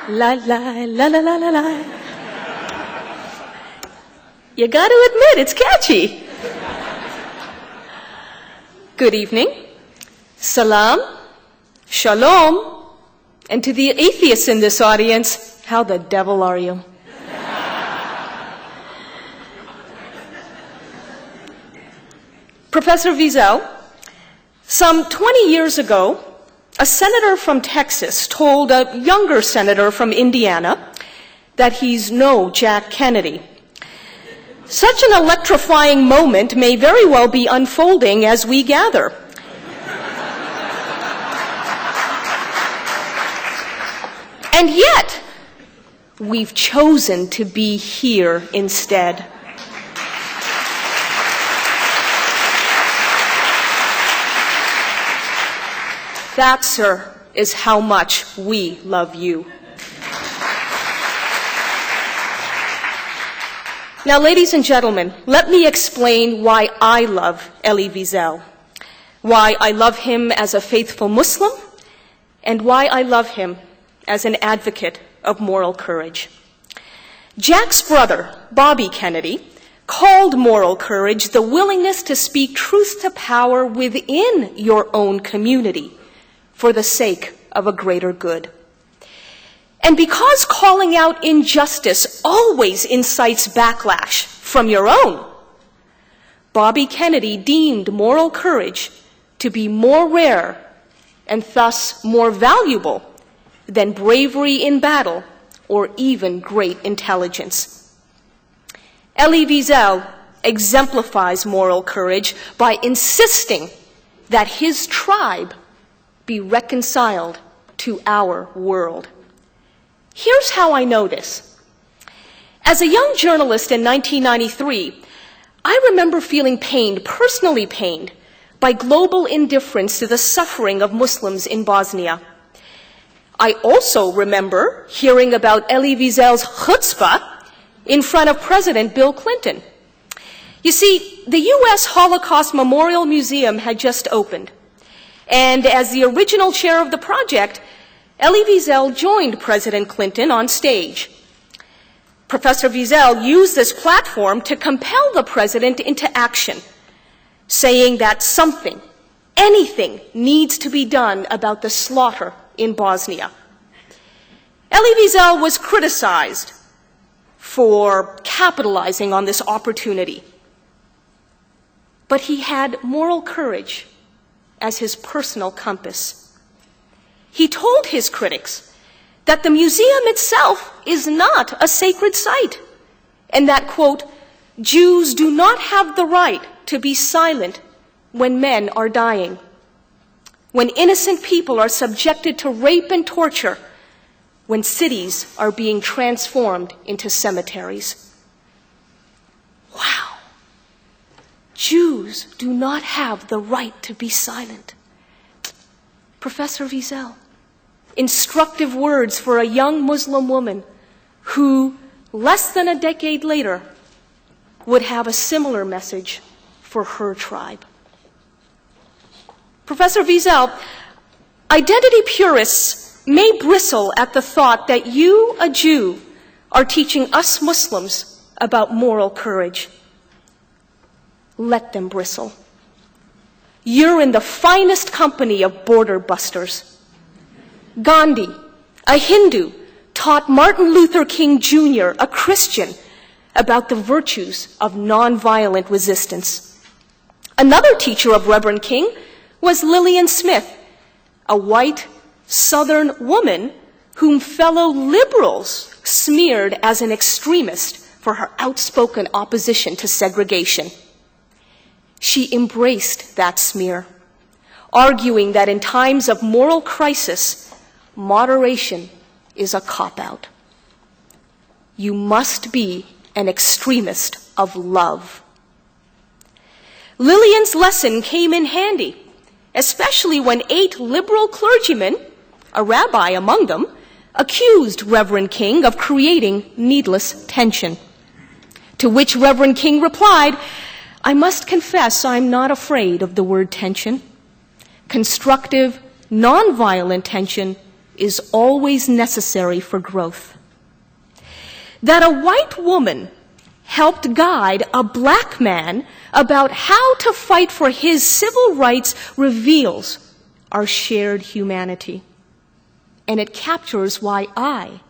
La la la la la la la. You got to admit, it's catchy. Good evening. Salam, shalom, and to the atheists in this audience, how the devil are you? Professor Wiesel, some 20 years ago, a senator from Texas told a younger senator from Indiana that he's no Jack Kennedy. Such an electrifying moment may very well be unfolding as we gather. And yet, we've chosen to be here instead. That, sir, is how much we love you. Now, ladies and gentlemen, let me explain why I love Elie Wiesel, why I love him as a faithful Muslim, and why I love him as an advocate of moral courage. Jack's brother, Bobby Kennedy, called moral courage the willingness to speak truth to power within your own community, for the sake of a greater good. And because calling out injustice always incites backlash from your own, Bobby Kennedy deemed moral courage to be more rare and thus more valuable than bravery in battle or even great intelligence. Elie Wiesel exemplifies moral courage by insisting that his tribe be reconciled to our world. Here's how I know this. As a young journalist in 1993, I remember feeling pained, personally pained, by global indifference to the suffering of Muslims in Bosnia. I also remember hearing about Elie Wiesel's chutzpah in front of President Bill Clinton. You see, the U.S. Holocaust Memorial Museum had just opened. And as the original chair of the project, Elie Wiesel joined President Clinton on stage. Professor Wiesel used this platform to compel the president into action, saying that something, anything, needs to be done about the slaughter in Bosnia. Elie Wiesel was criticized for capitalizing on this opportunity, but he had moral courage as his personal compass. He told his critics that the museum itself is not a sacred site, and that, quote, Jews do not have the right to be silent when men are dying, when innocent people are subjected to rape and torture, when cities are being transformed into cemeteries. Wow. Jews do not have the right to be silent. Professor Wiesel, instructive words for a young Muslim woman who, less than a decade later, would have a similar message for her tribe. Professor Wiesel, identity purists may bristle at the thought that you, a Jew, are teaching us Muslims about moral courage. Let them bristle. you're in the finest company of border busters. Gandhi, a Hindu, taught Martin Luther King Jr., a Christian, about the virtues of nonviolent resistance. Another teacher of Reverend King was Lillian Smith, a white Southern woman whom fellow liberals smeared as an extremist for her outspoken opposition to segregation. She embraced that smear, arguing that in times of moral crisis, moderation is a cop-out. You must be an extremist of love. Lillian's lesson came in handy, especially when 8 liberal clergymen, a rabbi among them, accused Reverend King of creating needless tension. To which Reverend King replied, "I must confess I'm not afraid of the word tension. Constructive, nonviolent tension is always necessary for growth." That a white woman helped guide a black man about how to fight for his civil rights reveals our shared humanity. And it captures why I,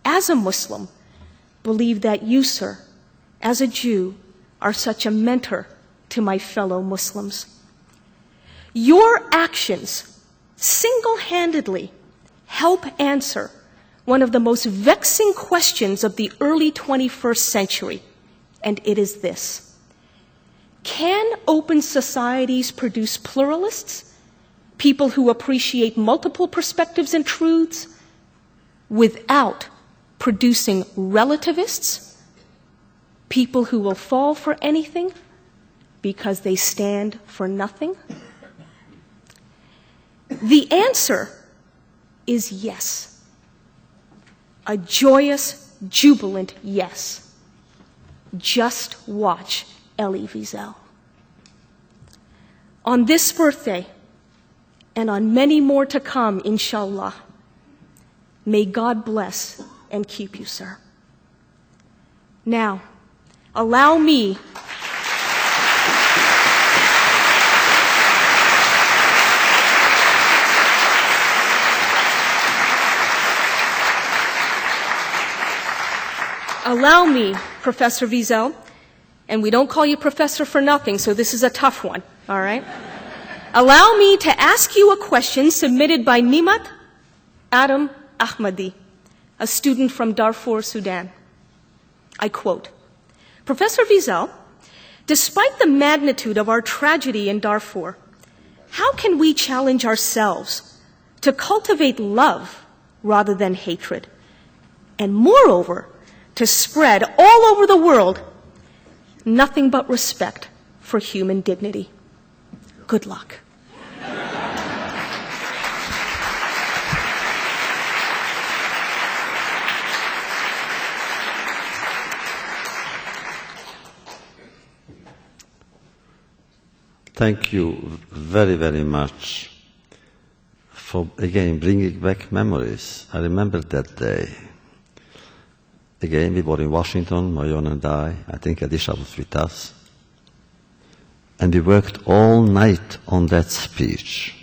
as a Muslim, believe that you, sir, as a Jew, are such a mentor to my fellow Muslims. Your actions single-handedly help answer one of the most vexing questions of the early 21st century, and it is this: can open societies produce pluralists, people who appreciate multiple perspectives and truths, without producing relativists, people who will fall for anything because they stand for nothing? The answer is yes. A joyous, jubilant yes. Just watch Elie Wiesel. On this birthday, and on many more to come, inshallah, may God bless and keep you, sir. Now, allow me Professor Wiesel, and we don't call you professor for nothing, so this is a tough one, all right? Allow me to ask you a question submitted by Nimat Adam Ahmadi, a student from Darfur, Sudan. I quote, "Professor Wiesel, despite the magnitude of our tragedy in Darfur, how can we challenge ourselves to cultivate love rather than hatred, and moreover, to spread all over the world nothing but respect for human dignity? Good luck." Thank you very, very much for, again, bringing back memories. I remember that day. Again, we were in Washington, Marion and I think Adisha was with us. And we worked all night on that speech,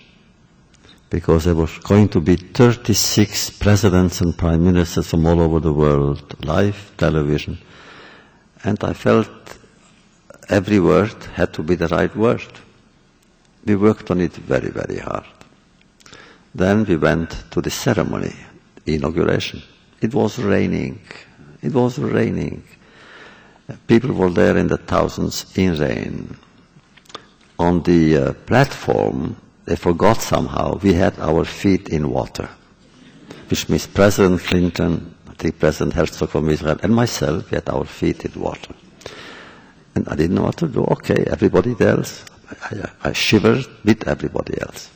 because there was going to be 36 presidents and prime ministers from all over the world, live television. And I felt every word had to be the right word. We worked on it very, very hard. Then we went to the ceremony, inauguration. It was raining. It was raining. People were there in the thousands in rain. On the platform, they forgot somehow, we had our feet in water, which means President Clinton, I think President Herzog from Israel, and myself, we had our feet in water. And I didn't know what to do. Okay, everybody else. I shivered with everybody else.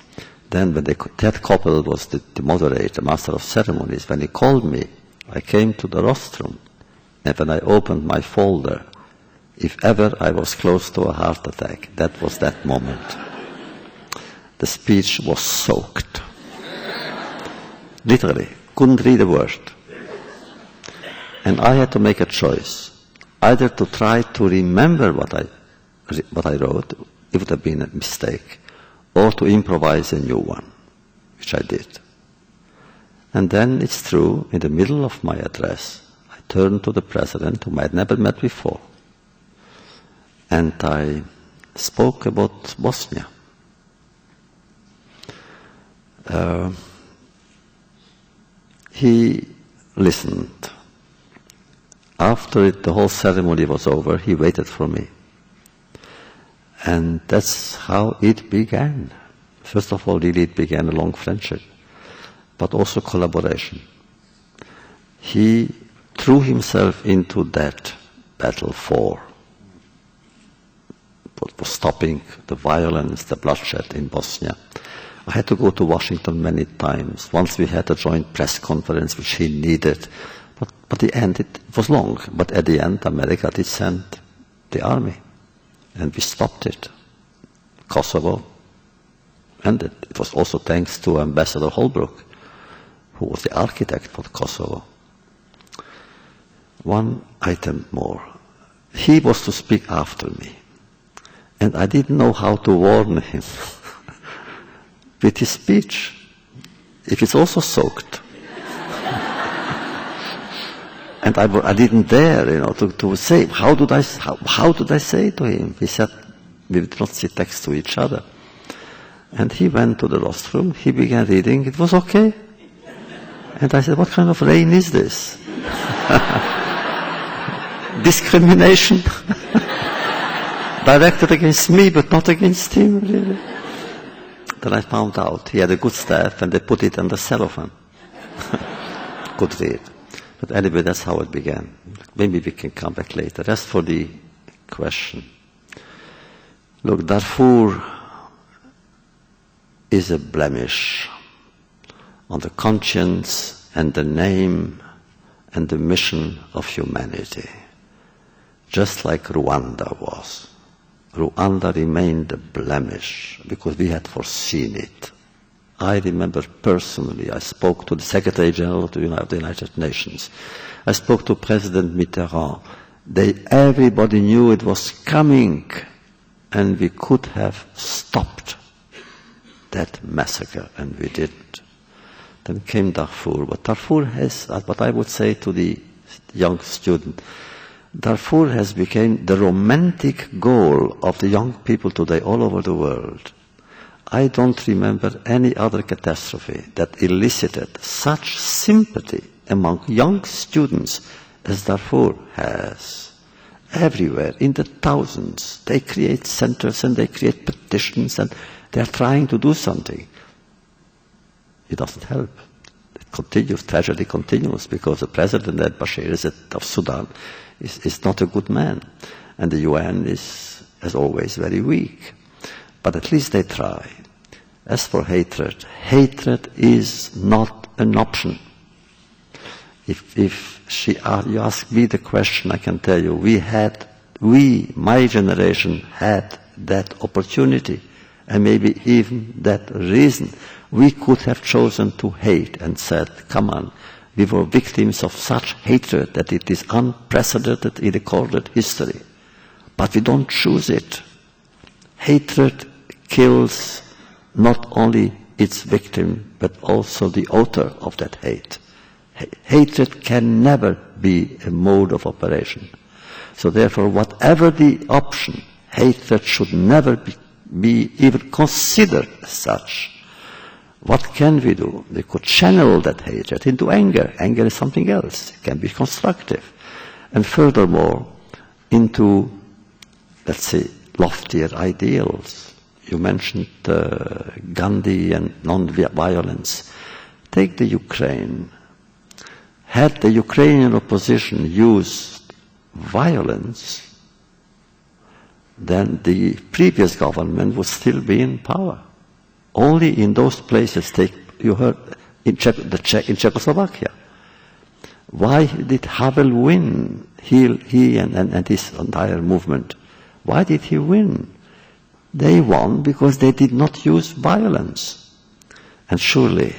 Then when that couple was the moderator, the master of ceremonies, when he called me, I came to the rostrum, and when I opened my folder, if ever I was close to a heart attack, that was that moment. The speech was soaked. Literally, couldn't read a word. And I had to make a choice, either to try to remember what I wrote, it would have been a mistake, or to improvise a new one, which I did. And then it's true, in the middle of my address, I turned to the president, whom I had never met before, and I spoke about Bosnia. He listened. After the whole ceremony was over, he waited for me. And that's how it began. First of all, really it began a long friendship, but also collaboration. He threw himself into that battle for stopping the violence, the bloodshed in Bosnia. I had to go to Washington many times. Once we had a joint press conference, which he needed. But at the end, it was long. But at the end, America did send the army. And we stopped it. Kosovo ended. It was also thanks to Ambassador Holbrooke, who was the architect for Kosovo. One item more. He was to speak after me. And I didn't know how to warn him with his speech, if it's also soaked. And I didn't dare, to say, how did I say to him? He said, we did not sit next to each other. And he went to the rostrum, he began reading, it was okay. And I said, what kind of rain is this? Discrimination? Directed against me, but not against him, really. Then I found out he had a good staff, and they put it under cellophane. Could read. But anyway, that's how it began. Maybe we can come back later. As for the question. Look, Darfur is a blemish on the conscience and the name and the mission of humanity. Just like Rwanda was. Rwanda remained a blemish because we had foreseen it. I remember personally, I spoke to the Secretary General of the United Nations. I spoke to President Mitterrand. Everybody knew it was coming, and we could have stopped that massacre, and we didn't. Then came Darfur. But Darfur has, what I would say to the young student, Darfur has become the romantic goal of the young people today all over the world. I don't remember any other catastrophe that elicited such sympathy among young students as Darfur has. Everywhere, in the thousands, they create centers and they create petitions and they are trying to do something. It doesn't help. It continues, tragedy continues, because the president, Bashir of Sudan, is not a good man. And the UN is, as always, very weak. But at least they try. As for hatred, hatred is not an option. If you ask me the question, I can tell you, my generation had that opportunity, and maybe even that reason. We could have chosen to hate and said, come on, we were victims of such hatred that it is unprecedented in recorded history. But we don't choose it. Hatred kills not only its victim, but also the author of that hate. Hatred can never be a mode of operation. So therefore, whatever the option, hatred should never be even considered as such. What can we do? We could channel that hatred into anger. Anger is something else. It can be constructive. And furthermore, into, let's say, loftier ideals. You mentioned Gandhi and non-violence. Take the Ukraine. Had the Ukrainian opposition used violence, then the previous government would still be in power. Only in those places, you heard in Czechoslovakia. Why did Havel win? He and his entire movement. Why did he win? They won because they did not use violence. And surely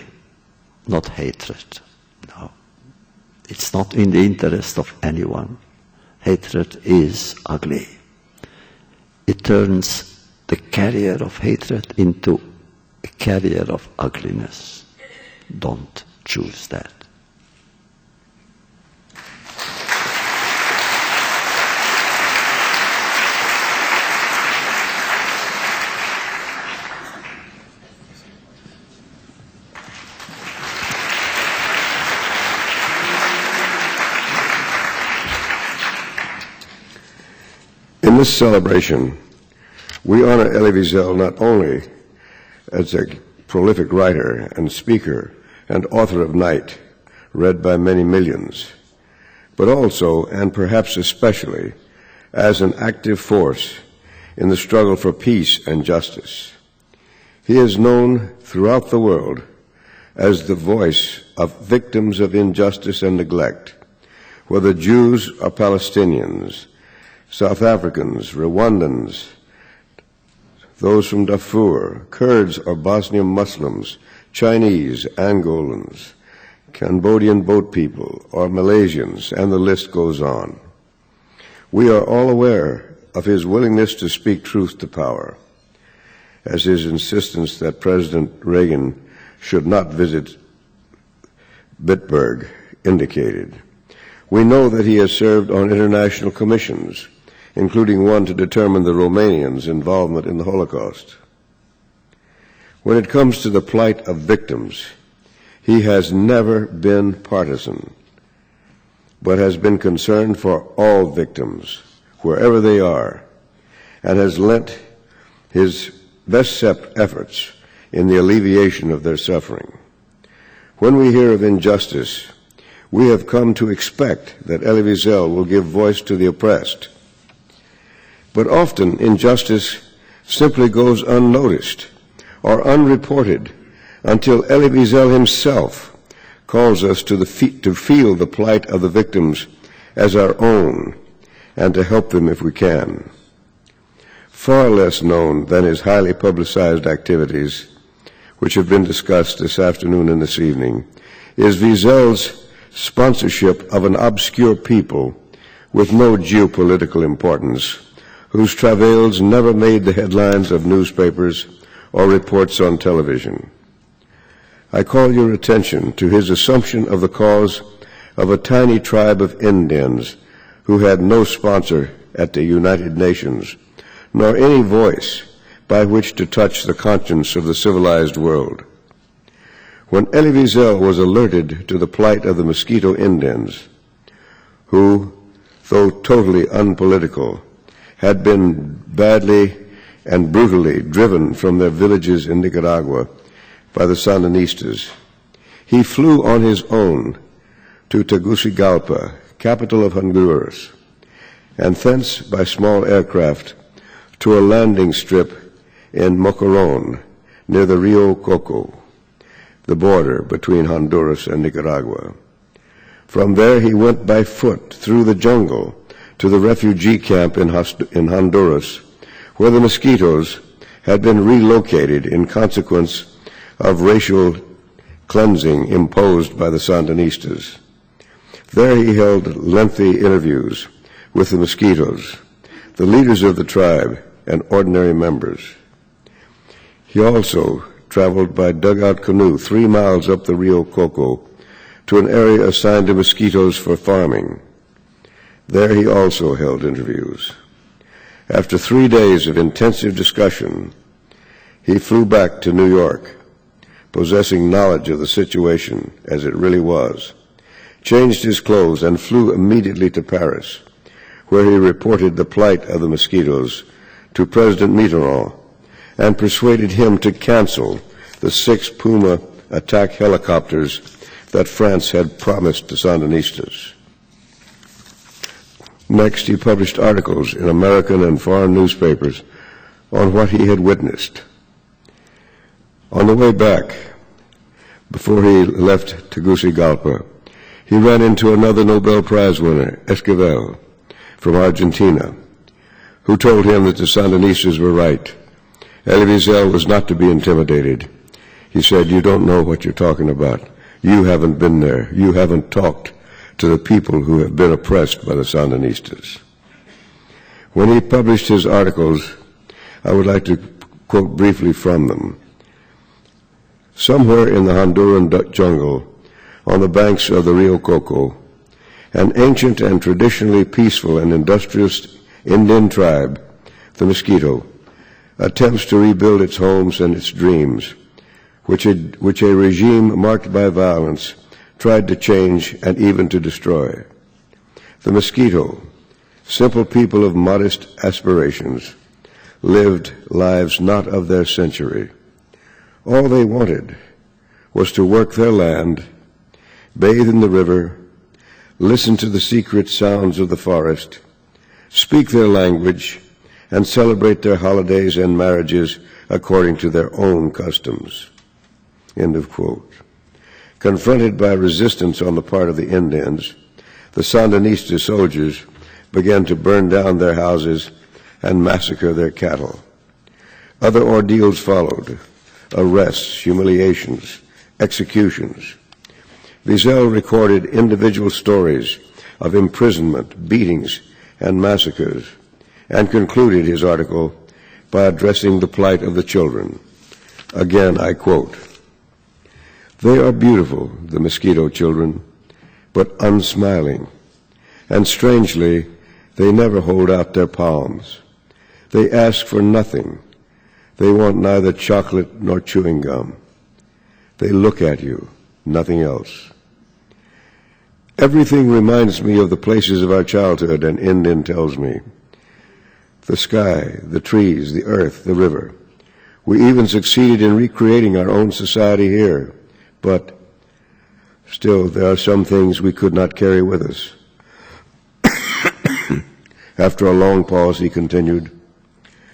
not hatred. No. It's not in the interest of anyone. Hatred is ugly. It turns the carrier of hatred into a carrier of ugliness. Don't choose that. In this celebration, we honor Elie Wiesel not only as a prolific writer and speaker and author of Night, read by many millions, but also, and perhaps especially, as an active force in the struggle for peace and justice. He is known throughout the world as the voice of victims of injustice and neglect, whether Jews or Palestinians, South Africans, Rwandans, those from Darfur, Kurds or Bosnian Muslims, Chinese, Angolans, Cambodian boat people, or Malaysians, and the list goes on. We are all aware of his willingness to speak truth to power, as his insistence that President Reagan should not visit Bitburg indicated. We know that he has served on international commissions, including one to determine the Romanians' involvement in the Holocaust. When it comes to the plight of victims, he has never been partisan, but has been concerned for all victims, wherever they are, and has lent his best efforts in the alleviation of their suffering. When we hear of injustice, we have come to expect that Elie Wiesel will give voice to the oppressed. But often injustice simply goes unnoticed or unreported until Elie Wiesel himself calls us to feel the plight of the victims as our own and to help them if we can. Far less known than his highly publicized activities, which have been discussed this afternoon and this evening, is Wiesel's sponsorship of an obscure people with no geopolitical importance, whose travails never made the headlines of newspapers or reports on television. I call your attention to his assumption of the cause of a tiny tribe of Indians who had no sponsor at the United Nations, nor any voice by which to touch the conscience of the civilized world. When Elie Wiesel was alerted to the plight of the Mosquito Indians, who, though totally unpolitical, had been badly and brutally driven from their villages in Nicaragua by the Sandinistas, he flew on his own to Tegucigalpa, capital of Honduras, and thence by small aircraft to a landing strip in Mocoron, near the Rio Coco, the border between Honduras and Nicaragua. From there he went by foot through the jungle to the refugee camp in Honduras, where the mosquitoes had been relocated in consequence of racial cleansing imposed by the Sandinistas. There he held lengthy interviews with the mosquitoes, the leaders of the tribe, and ordinary members. He also traveled by dugout canoe 3 miles up the Rio Coco to an area assigned to mosquitoes for farming. There he also held interviews. After 3 days of intensive discussion, he flew back to New York, possessing knowledge of the situation as it really was, changed his clothes, and flew immediately to Paris, where he reported the plight of the mosquitoes to President Mitterrand and persuaded him to cancel the 6 Puma attack helicopters that France had promised the Sandinistas. Next, he published articles in American and foreign newspapers on what he had witnessed. On the way back, before he left Tegucigalpa, he ran into another Nobel Prize winner, Esquivel, from Argentina, who told him that the Sandinistas were right. Elie Wiesel was not to be intimidated. He said, "You don't know what you're talking about. You haven't been there. You haven't talked to the people who have been oppressed by the Sandinistas." When he published his articles, I would like to quote briefly from them. Somewhere in the Honduran jungle, on the banks of the Rio Coco, an ancient and traditionally peaceful and industrious Indian tribe, the Mosquito, attempts to rebuild its homes and its dreams, which a regime marked by violence tried to change and even to destroy. The Mosquito, simple people of modest aspirations, lived lives not of their century. All they wanted was to work their land, bathe in the river, listen to the secret sounds of the forest, speak their language, and celebrate their holidays and marriages according to their own customs. End of quote. Confronted by resistance on the part of the Indians, the Sandinista soldiers began to burn down their houses and massacre their cattle. Other ordeals followed: arrests, humiliations, executions. Wiesel recorded individual stories of imprisonment, beatings, and massacres, and concluded his article by addressing the plight of the children. Again, I quote, "They are beautiful, the Mosquito children, but unsmiling, and strangely, they never hold out their palms. They ask for nothing. They want neither chocolate nor chewing gum. They look at you, nothing else. Everything reminds me of the places of our childhood, an Indian tells me. The sky, the trees, the earth, the river. We even succeeded in recreating our own society here, but still there are some things we could not carry with us." After a long pause, he continued,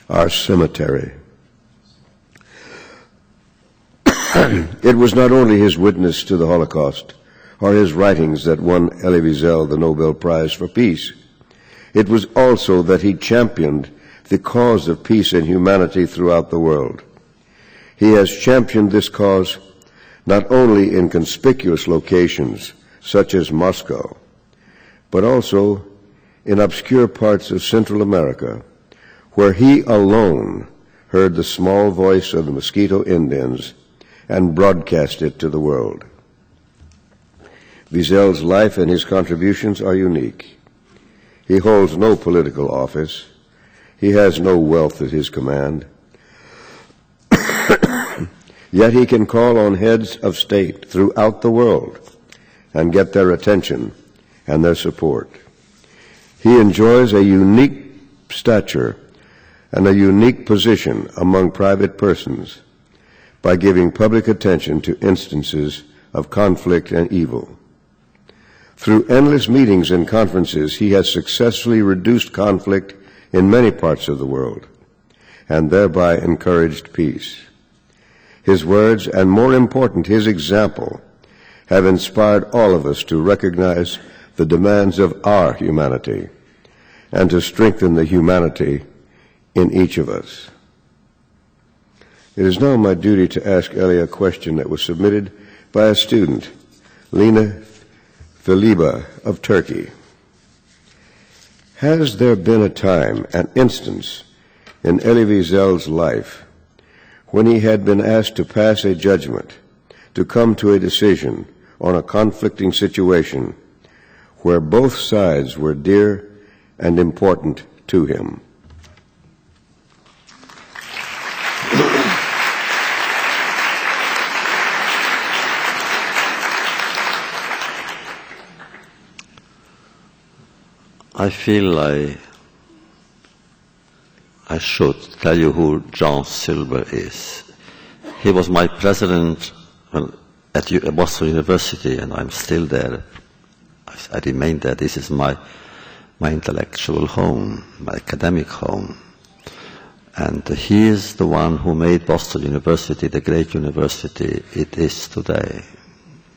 "Our cemetery." It was not only his witness to the Holocaust or his writings that won Elie Wiesel the Nobel Prize for Peace. It was also that he championed the cause of peace and humanity throughout the world. He has championed this cause not only in conspicuous locations such as Moscow, but also in obscure parts of Central America, where he alone heard the small voice of the Mosquito Indians and broadcast it to the world. Wiesel's life and his contributions are unique. He holds no political office. He has no wealth at his command. Yet he can call on heads of state throughout the world and get their attention and their support. He enjoys a unique stature and a unique position among private persons by giving public attention to instances of conflict and evil. Through endless meetings and conferences, he has successfully reduced conflict in many parts of the world and thereby encouraged peace. His words, and more important, his example, have inspired all of us to recognize the demands of our humanity and to strengthen the humanity in each of us. It is now my duty to ask Elie a question that was submitted by a student, Lina Filiba of Turkey. Has there been a time, an instance, in Elie Wiesel's life when he had been asked to pass a judgment, to come to a decision on a conflicting situation where both sides were dear and important to him? I feel I should tell you who John Silver is. He was my president at Boston University, and I'm still there. I remain there. This is my intellectual home, my academic home. And he is the one who made Boston University the great university it is today,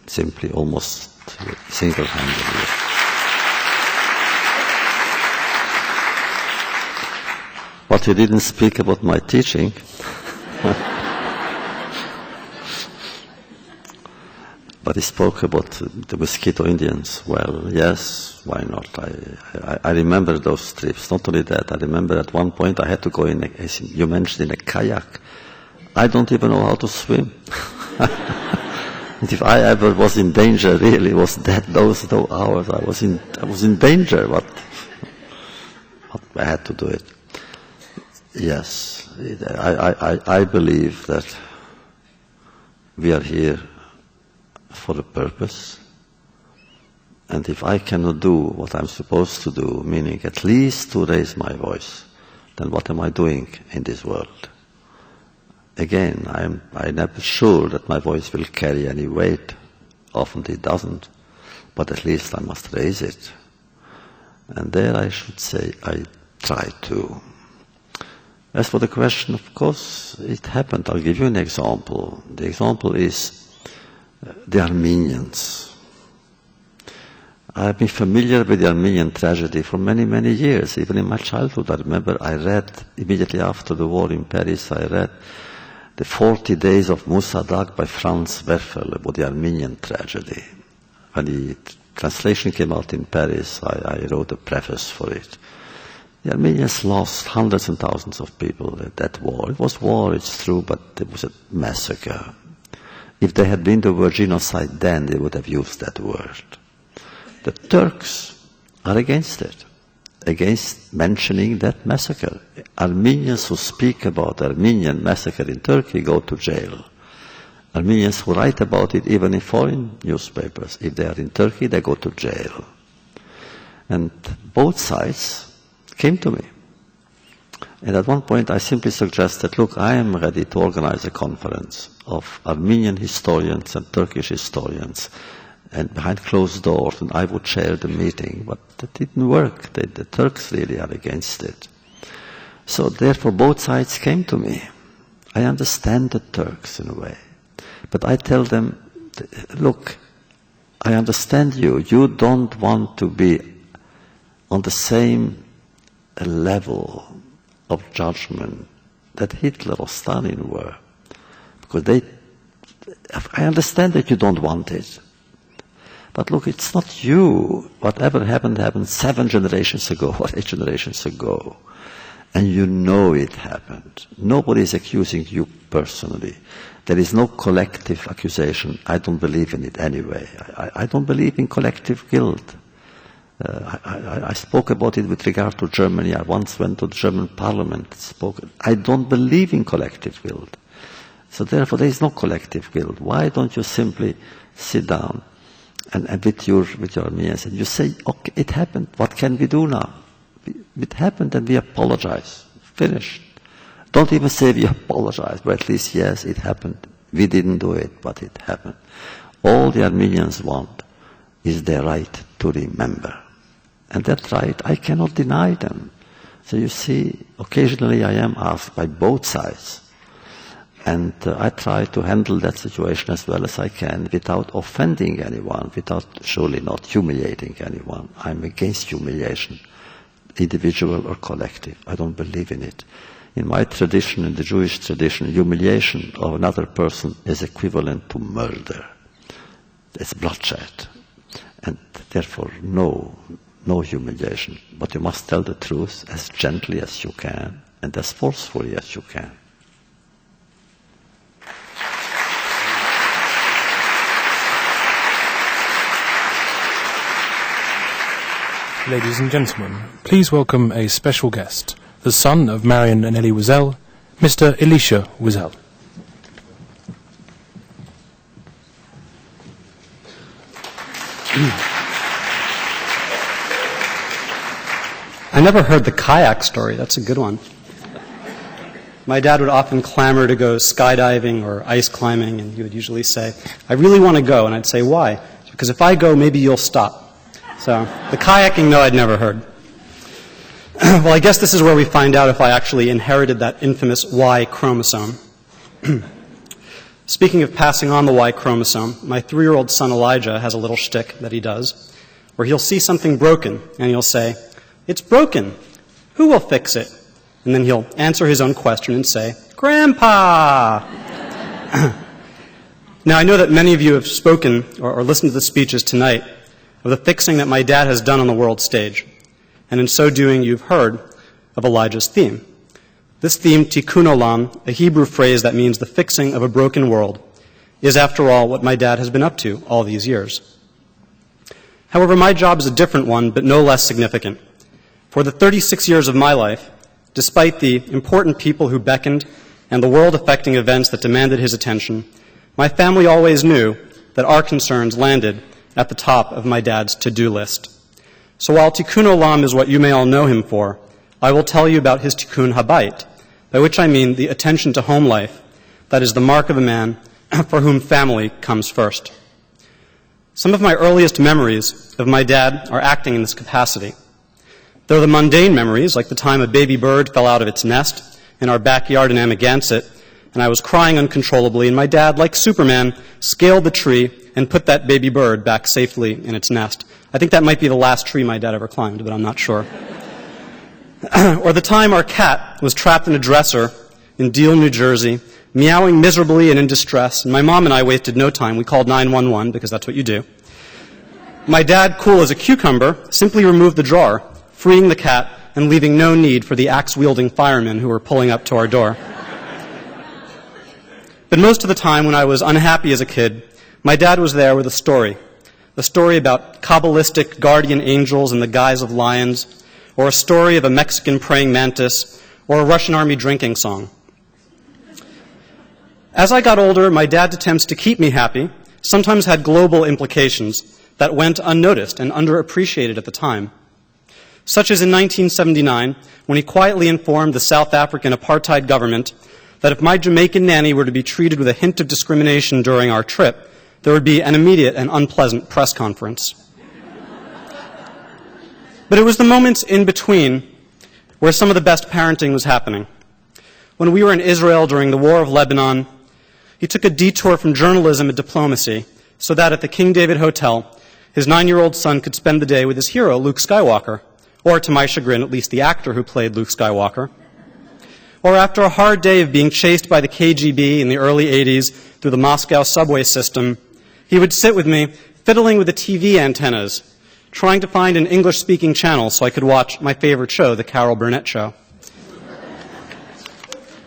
simply almost single-handedly. But he didn't speak about my teaching. But he spoke about the Mosquito Indians. Well, yes, why not? I remember those trips. Not only that, I remember at one point I had to go in, as you mentioned, in a kayak. I don't even know how to swim. And if I ever was in danger, really, it was those hours I was in danger, but I had to do it. Yes, I believe that we are here for a purpose, and if I cannot do what I'm supposed to do, meaning at least to raise my voice, then what am I doing in this world? Again, I'm never sure that my voice will carry any weight. Often it doesn't, but at least I must raise it. And there I should say I try to. As for the question, of course, it happened. I'll give you an example. The example is the Armenians. I've been familiar with the Armenian tragedy for many, many years. Even in my childhood, I remember I read, immediately after the war in Paris, I read The 40 Days of Musadag by Franz Werfel about the Armenian tragedy. When the translation came out in Paris, I wrote a preface for it. The Armenians lost hundreds and thousands of people at that war. It was war, it's true, but it was a massacre. If they had been the word genocide then, they would have used that word. The Turks are against it, against mentioning that massacre. Armenians who speak about the Armenian massacre in Turkey go to jail. Armenians who write about it, even in foreign newspapers, if they are in Turkey, they go to jail. And both sides came to me. And at one point I simply suggested, look, I am ready to organize a conference of Armenian historians and Turkish historians, and behind closed doors, and I would chair the meeting. But that didn't work. The Turks really are against it. So therefore both sides came to me. I understand the Turks in a way. But I tell them, look, I understand you. You don't want to be on the same level of judgment that Hitler or Stalin were. Because I understand that you don't want it. But look, it's not you. Whatever happened 7 generations ago or 8 generations ago. And you know it happened. Nobody is accusing you personally. There is no collective accusation. I don't believe in it anyway. I don't believe in collective guilt. I spoke about it with regard to Germany. I once went to the German parliament. I don't believe in collective guilt. So therefore there is no collective guilt. Why don't you simply sit down and with your Armenians and you say, okay, it happened. What can we do now? It happened and we apologize. Finished. Don't even say we apologize, but at least, yes, it happened. We didn't do it, but it happened. All the Armenians want is their right to remember. And that right, I cannot deny them. So you see, occasionally I am asked by both sides. And I try to handle that situation as well as I can without offending anyone, without surely not humiliating anyone. I'm against humiliation, individual or collective. I don't believe in it. In my tradition, in the Jewish tradition, humiliation of another person is equivalent to murder. It's bloodshed. And therefore, no humiliation. But you must tell the truth as gently as you can and as forcefully as you can. Ladies and gentlemen, please welcome a special guest, the son of Marion and Elie Wiesel, Mr. Elie Wiesel. I never heard the kayak story. That's a good one. My dad would often clamor to go skydiving or ice climbing, and he would usually say, I really want to go. And I'd say, why? Because if I go, maybe you'll stop. So the kayaking, no, I'd never heard. Well, I guess this is where we find out if I actually inherited that infamous Y chromosome. Speaking of passing on the Y chromosome, my 3-year-old son Elijah has a little shtick that he does, where he'll see something broken, and he'll say, it's broken. Who will fix it? And then he'll answer his own question and say, Grandpa! Now, I know that many of you have spoken or listened to the speeches tonight of the fixing that my dad has done on the world stage. And in so doing, you've heard of Elijah's theme. This theme, tikkun olam, a Hebrew phrase that means the fixing of a broken world, is, after all, what my dad has been up to all these years. However, my job is a different one, but no less significant. For the 36 years of my life, despite the important people who beckoned and the world-affecting events that demanded his attention, my family always knew that our concerns landed at the top of my dad's to-do list. So while tikkun olam is what you may all know him for, I will tell you about his tikkun habayit, by which I mean the attention to home life that is the mark of a man for whom family comes first. Some of my earliest memories of my dad are acting in this capacity. There are the mundane memories, like the time a baby bird fell out of its nest in our backyard in Amagansett, and I was crying uncontrollably, and my dad, like Superman, scaled the tree and put that baby bird back safely in its nest. I think that might be the last tree my dad ever climbed, but I'm not sure. Or the time our cat was trapped in a dresser in Deal, New Jersey, meowing miserably and in distress, and my mom and I wasted no time. We called 911, because that's what you do. My dad, cool as a cucumber, simply removed the drawer, freeing the cat and leaving no need for the axe-wielding firemen who were pulling up to our door. But most of the time, when I was unhappy as a kid, my dad was there with a story about Kabbalistic guardian angels in the guise of lions, or a story of a Mexican praying mantis, or a Russian army drinking song. As I got older, my dad's attempts to keep me happy sometimes had global implications that went unnoticed and underappreciated at the time. Such as in 1979, when he quietly informed the South African apartheid government that if my Jamaican nanny were to be treated with a hint of discrimination during our trip, there would be an immediate and unpleasant press conference. But it was the moments in between where some of the best parenting was happening. When we were in Israel during the War of Lebanon, he took a detour from journalism and diplomacy so that at the King David Hotel, his 9-year-old son could spend the day with his hero, Luke Skywalker, or, to my chagrin, at least the actor who played Luke Skywalker. Or after a hard day of being chased by the KGB in the early 80s through the Moscow subway system, he would sit with me, fiddling with the TV antennas, trying to find an English-speaking channel so I could watch my favorite show, The Carol Burnett Show.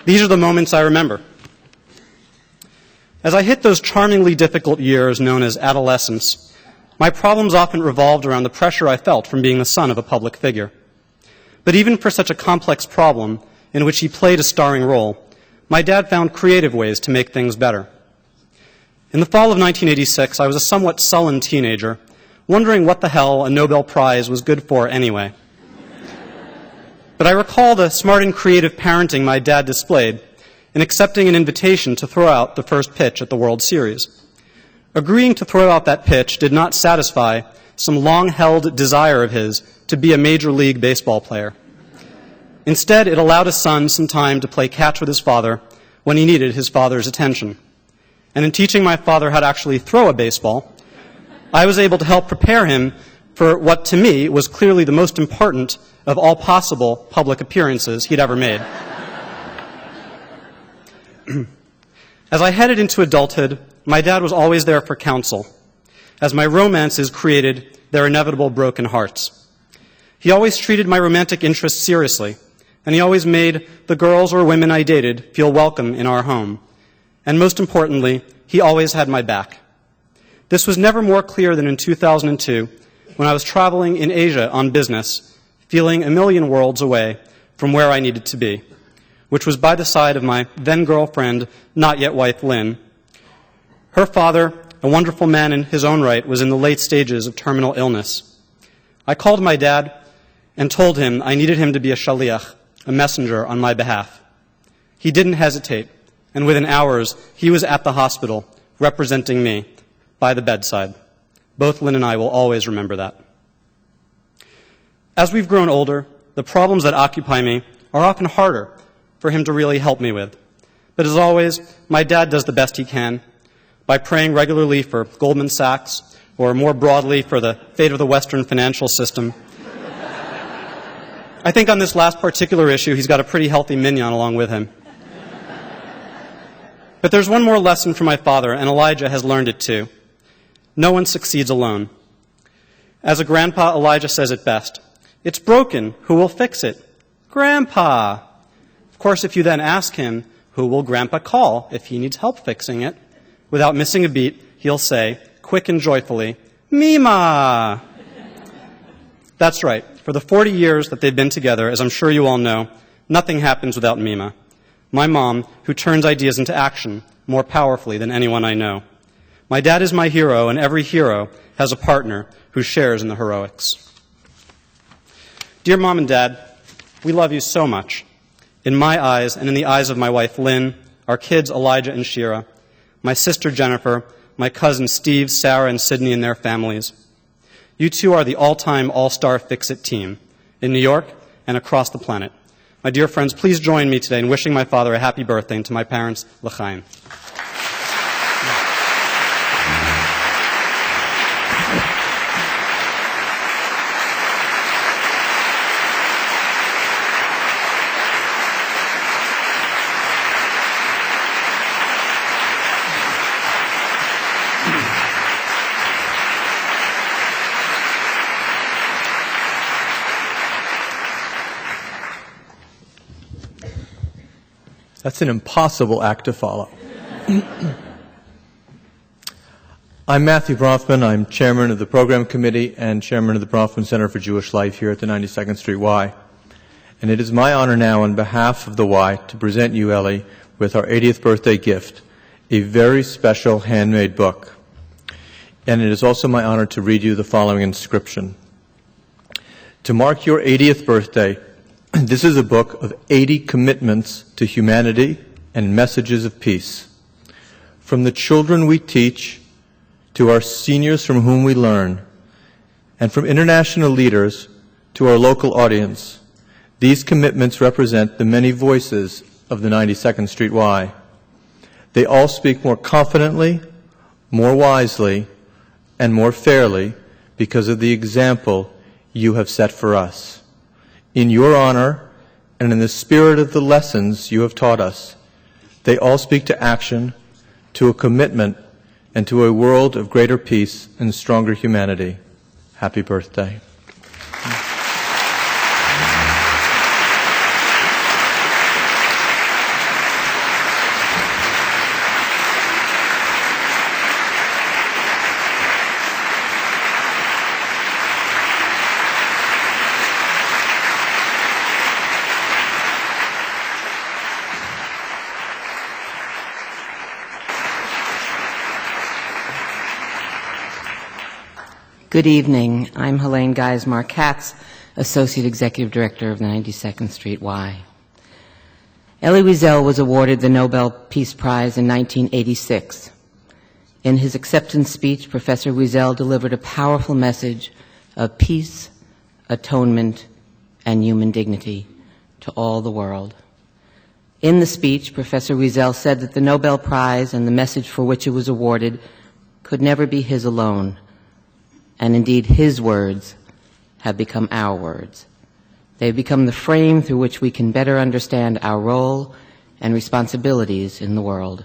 These are the moments I remember. As I hit those charmingly difficult years known as adolescence, my problems often revolved around the pressure I felt from being the son of a public figure. But even for such a complex problem, in which he played a starring role, my dad found creative ways to make things better. In the fall of 1986, I was a somewhat sullen teenager, wondering what the hell a Nobel Prize was good for anyway. But I recall the smart and creative parenting my dad displayed in accepting an invitation to throw out the first pitch at the World Series. Agreeing to throw out that pitch did not satisfy some long-held desire of his to be a Major League Baseball player. Instead, it allowed his son some time to play catch with his father when he needed his father's attention. And in teaching my father how to actually throw a baseball, I was able to help prepare him for what to me was clearly the most important of all possible public appearances he'd ever made. As I headed into adulthood, my dad was always there for counsel, as my romances created their inevitable broken hearts. He always treated my romantic interests seriously, and he always made the girls or women I dated feel welcome in our home. And most importantly, he always had my back. This was never more clear than in 2002, when I was traveling in Asia on business, feeling a million worlds away from where I needed to be, which was by the side of my then-girlfriend, not-yet-wife, Lynn. Her father, a wonderful man in his own right, was in the late stages of terminal illness. I called my dad and told him I needed him to be a shaliach, a messenger on my behalf. He didn't hesitate, and within hours, he was at the hospital, representing me, by the bedside. Both Lynn and I will always remember that. As we've grown older, the problems that occupy me are often harder for him to really help me with. But as always, my dad does the best he can by praying regularly for Goldman Sachs, or more broadly for the fate of the Western financial system. I think on this last particular issue, he's got a pretty healthy minion along with him. But there's one more lesson from my father, and Elijah has learned it too. No one succeeds alone. As a grandpa, Elijah says it best. It's broken. Who will fix it? Grandpa. Of course, if you then ask him, who will Grandpa call if he needs help fixing it? Without missing a beat, he'll say, quick and joyfully, Mima! That's right. For the 40 years that they've been together, as I'm sure you all know, nothing happens without Mima, my mom, who turns ideas into action more powerfully than anyone I know. My dad is my hero, and every hero has a partner who shares in the heroics. Dear Mom and Dad, we love you so much. In my eyes and in the eyes of my wife Lynn, our kids Elijah and Shira, my sister Jennifer, my cousins Steve, Sarah, and Sydney and their families. You two are the all-time all-star Fix-It team in New York and across the planet. My dear friends, please join me today in wishing my father a happy birthday and to my parents, L'chaim. That's an impossible act to follow. I'm Matthew Bronfman. I'm chairman of the program committee and chairman of the Bronfman Center for Jewish Life here at the 92nd Street Y. And it is my honor now on behalf of the Y to present you, Elie, with our 80th birthday gift, a very special handmade book. And it is also my honor to read you the following inscription. To mark your 80th birthday, this is a book of 80 commitments to humanity and messages of peace. From the children we teach to our seniors from whom we learn, and from international leaders to our local audience, these commitments represent the many voices of the 92nd Street Y. They all speak more confidently, more wisely, and more fairly because of the example you have set for us. In your honor, and in the spirit of the lessons you have taught us, they all speak to action, to a commitment, and to a world of greater peace and stronger humanity. Happy birthday. Good evening. I'm Helene Geismar-Katz, Associate Executive Director of the 92nd Street Y. Elie Wiesel was awarded the Nobel Peace Prize in 1986. In his acceptance speech, Professor Wiesel delivered a powerful message of peace, atonement, and human dignity to all the world. In the speech, Professor Wiesel said that the Nobel Prize and the message for which it was awarded could never be his alone. And indeed, his words have become our words. They have become the frame through which we can better understand our role and responsibilities in the world.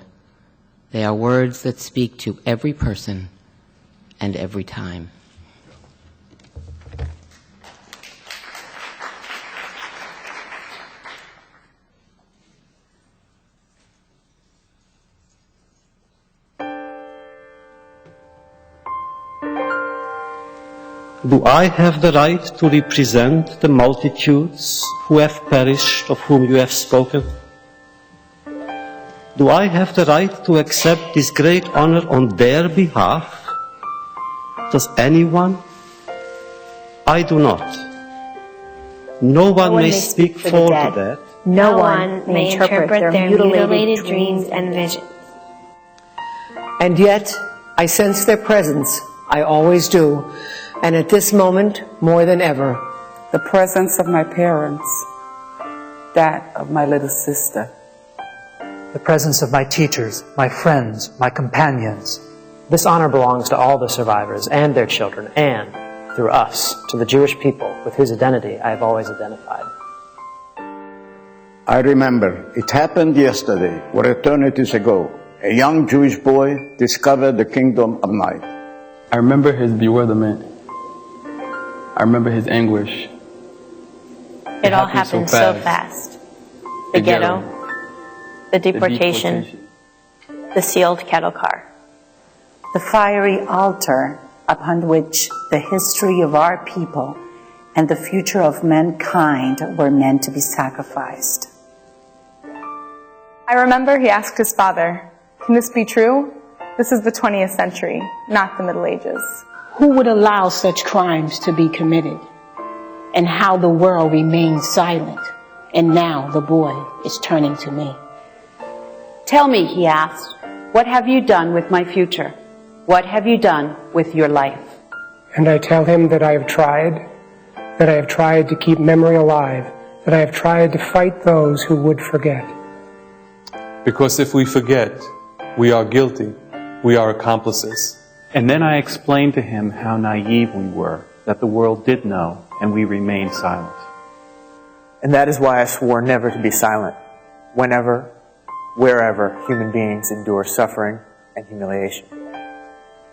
They are words that speak to every person and every time. Do I have the right to represent the multitudes who have perished, of whom you have spoken? Do I have the right to accept this great honor on their behalf? Does anyone? I do not. No one may speak for the dead. No one may interpret their mutilated dreams and visions. And yet, I sense their presence. I always do. And at this moment, more than ever, the presence of my parents, that of my little sister. The presence of my teachers, my friends, my companions. This honor belongs to all the survivors and their children, and, through us, to the Jewish people with whose identity I have always identified. I remember it happened yesterday, or eternities ago. a young Jewish boy discovered the kingdom of night. I remember his bewilderment. I remember his anguish. It all happened so fast. The ghetto, the deportation, the sealed cattle car. The fiery altar upon which the history of our people and the future of mankind were meant to be sacrificed. I remember he asked his father, "Can this be true? This is the 20th century, not the Middle Ages." Who would allow such crimes to be committed? And how the world remained silent. And now the boy is turning to me. Tell me, he asked, what have you done with my future? What have you done with your life? And I tell him that I have tried to keep memory alive, that I have tried to fight those who would forget. Because if we forget, we are guilty, we are accomplices. And then I explained to him how naive we were, that the world did know, and we remained silent. And that is why I swore never to be silent, whenever, wherever human beings endure suffering and humiliation.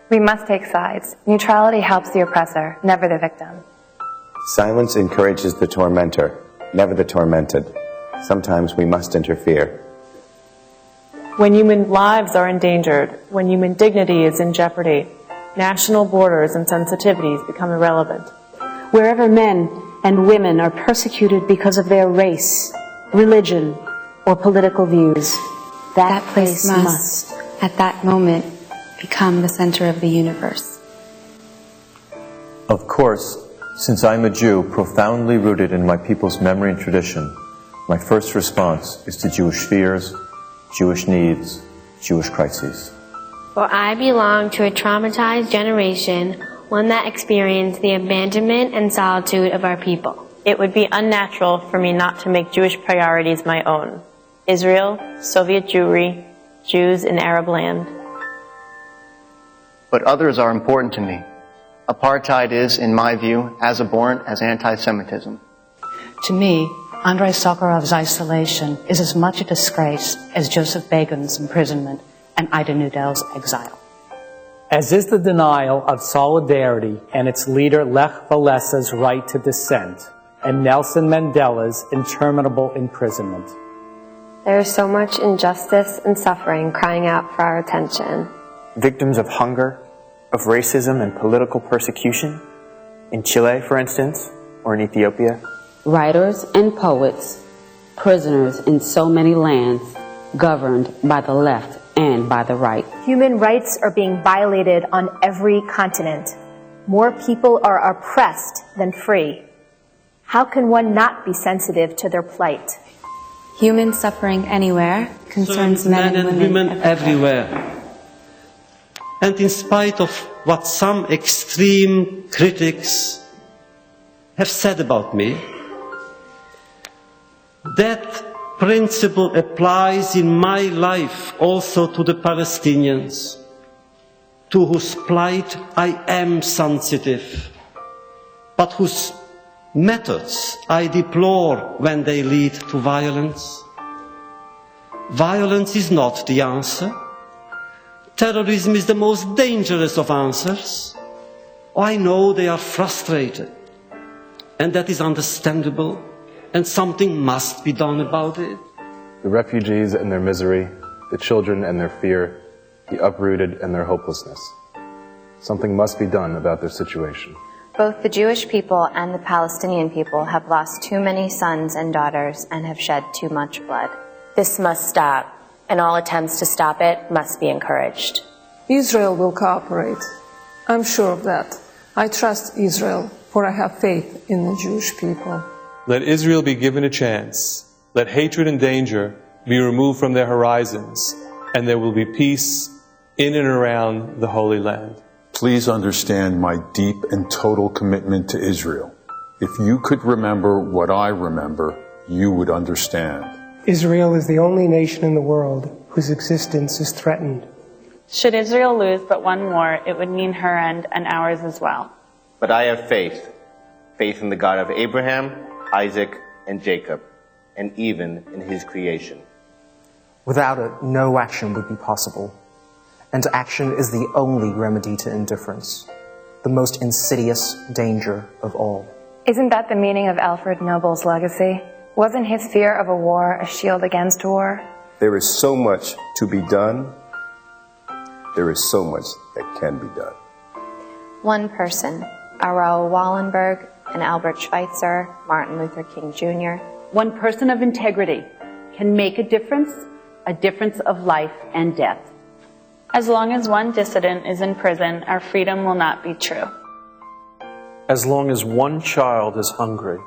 We must take sides. Neutrality helps the oppressor, never the victim. Silence encourages the tormentor, never the tormented. Sometimes we must interfere. When human lives are endangered, when human dignity is in jeopardy, national borders and sensitivities become irrelevant. Wherever men and women are persecuted because of their race, religion, or political views, that place must, at that moment, become the center of the universe. Of course, since I'm a Jew profoundly rooted in my people's memory and tradition, my first response is to Jewish fears, Jewish needs, Jewish crises. For I belong to a traumatized generation, one that experienced the abandonment and solitude of our people. It would be unnatural for me not to make Jewish priorities my own. Israel, Soviet Jewry, Jews in Arab land. But others are important to me. Apartheid is, in my view, as abhorrent as anti-Semitism. To me, Andrei Sakharov's isolation is as much a disgrace as Joseph Begun's imprisonment and Ida Nudel's exile. As is the denial of solidarity and its leader Lech Walesa's right to dissent, and Nelson Mandela's interminable imprisonment. There is so much injustice and suffering crying out for our attention. Victims of hunger, of racism and political persecution, in Chile, for instance, or in Ethiopia. Writers and poets, prisoners in so many lands, governed by the left and by the right. Human rights are being violated on every continent. More people are oppressed than free. How can one not be sensitive to their plight? Human suffering anywhere concerns men and women everywhere. And in spite of what some extreme critics have said about me, that principle applies in my life also to the Palestinians, to whose plight I am sensitive, but whose methods I deplore when they lead to violence. Violence is not the answer. Terrorism is the most dangerous of answers. I know they are frustrated, and that is understandable, and something must be done about it. The refugees and their misery, the children and their fear, the uprooted and their hopelessness. Something must be done about their situation. Both the Jewish people and the Palestinian people have lost too many sons and daughters and have shed too much blood. This must stop, and all attempts to stop it must be encouraged. Israel will cooperate. I'm sure of that. I trust Israel, for I have faith in the Jewish people. Let Israel be given a chance. Let hatred and danger be removed from their horizons, and there will be peace in and around the Holy Land. Please understand my deep and total commitment to Israel. If you could remember what I remember, you would understand. Israel is the only nation in the world whose existence is threatened. Should Israel lose but one more, it would mean her end and ours as well. But I have faith. Faith in the God of Abraham, Isaac, and Jacob, and even in his creation. Without it, no action would be possible. And action is the only remedy to indifference, the most insidious danger of all. Isn't that the meaning of Alfred Nobel's legacy? Wasn't his fear of a war a shield against war? There is so much to be done. There is so much that can be done. One person, Raoul Wallenberg and Albert Schweitzer, Martin Luther King Jr. One person of integrity can make a difference of life and death. As long as one dissident is in prison, our freedom will not be true. As long as one child is hungry,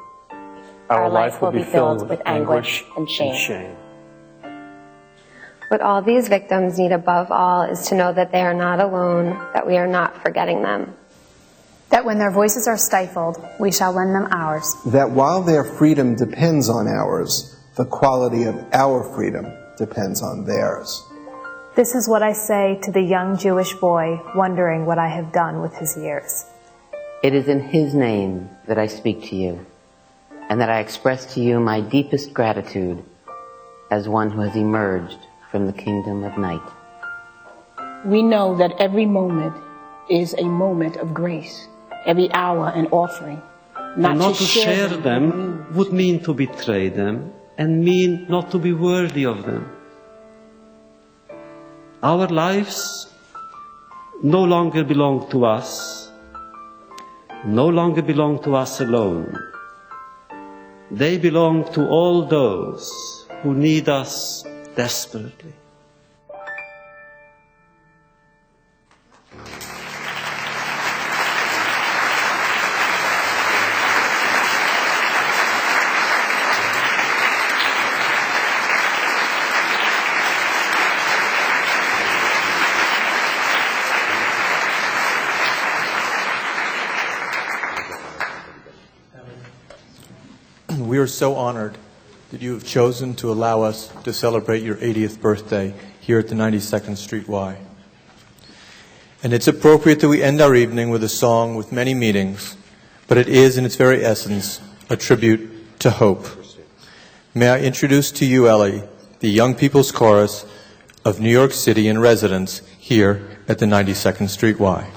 our life will be filled with anguish and shame. What all these victims need above all is to know that they are not alone, that we are not forgetting them. That when their voices are stifled, we shall lend them ours. That while their freedom depends on ours, the quality of our freedom depends on theirs. This is what I say to the young Jewish boy wondering what I have done with his years. It is in His name that I speak to you, and that I express to you my deepest gratitude as one who has emerged from the kingdom of night. We know that every moment is a moment of grace, every hour an offering. Not to share them would mean to betray them and mean not to be worthy of them. Our lives no longer belong to us, no longer belong to us alone. They belong to all those who need us desperately. We are so honored that you have chosen to allow us to celebrate your 80th birthday here at the 92nd Street Y. And it's appropriate that we end our evening with a song with many meanings, but it is, in its very essence, a tribute to hope. May I introduce to you, Elie, the Young People's Chorus of New York City in residence here at the 92nd Street Y.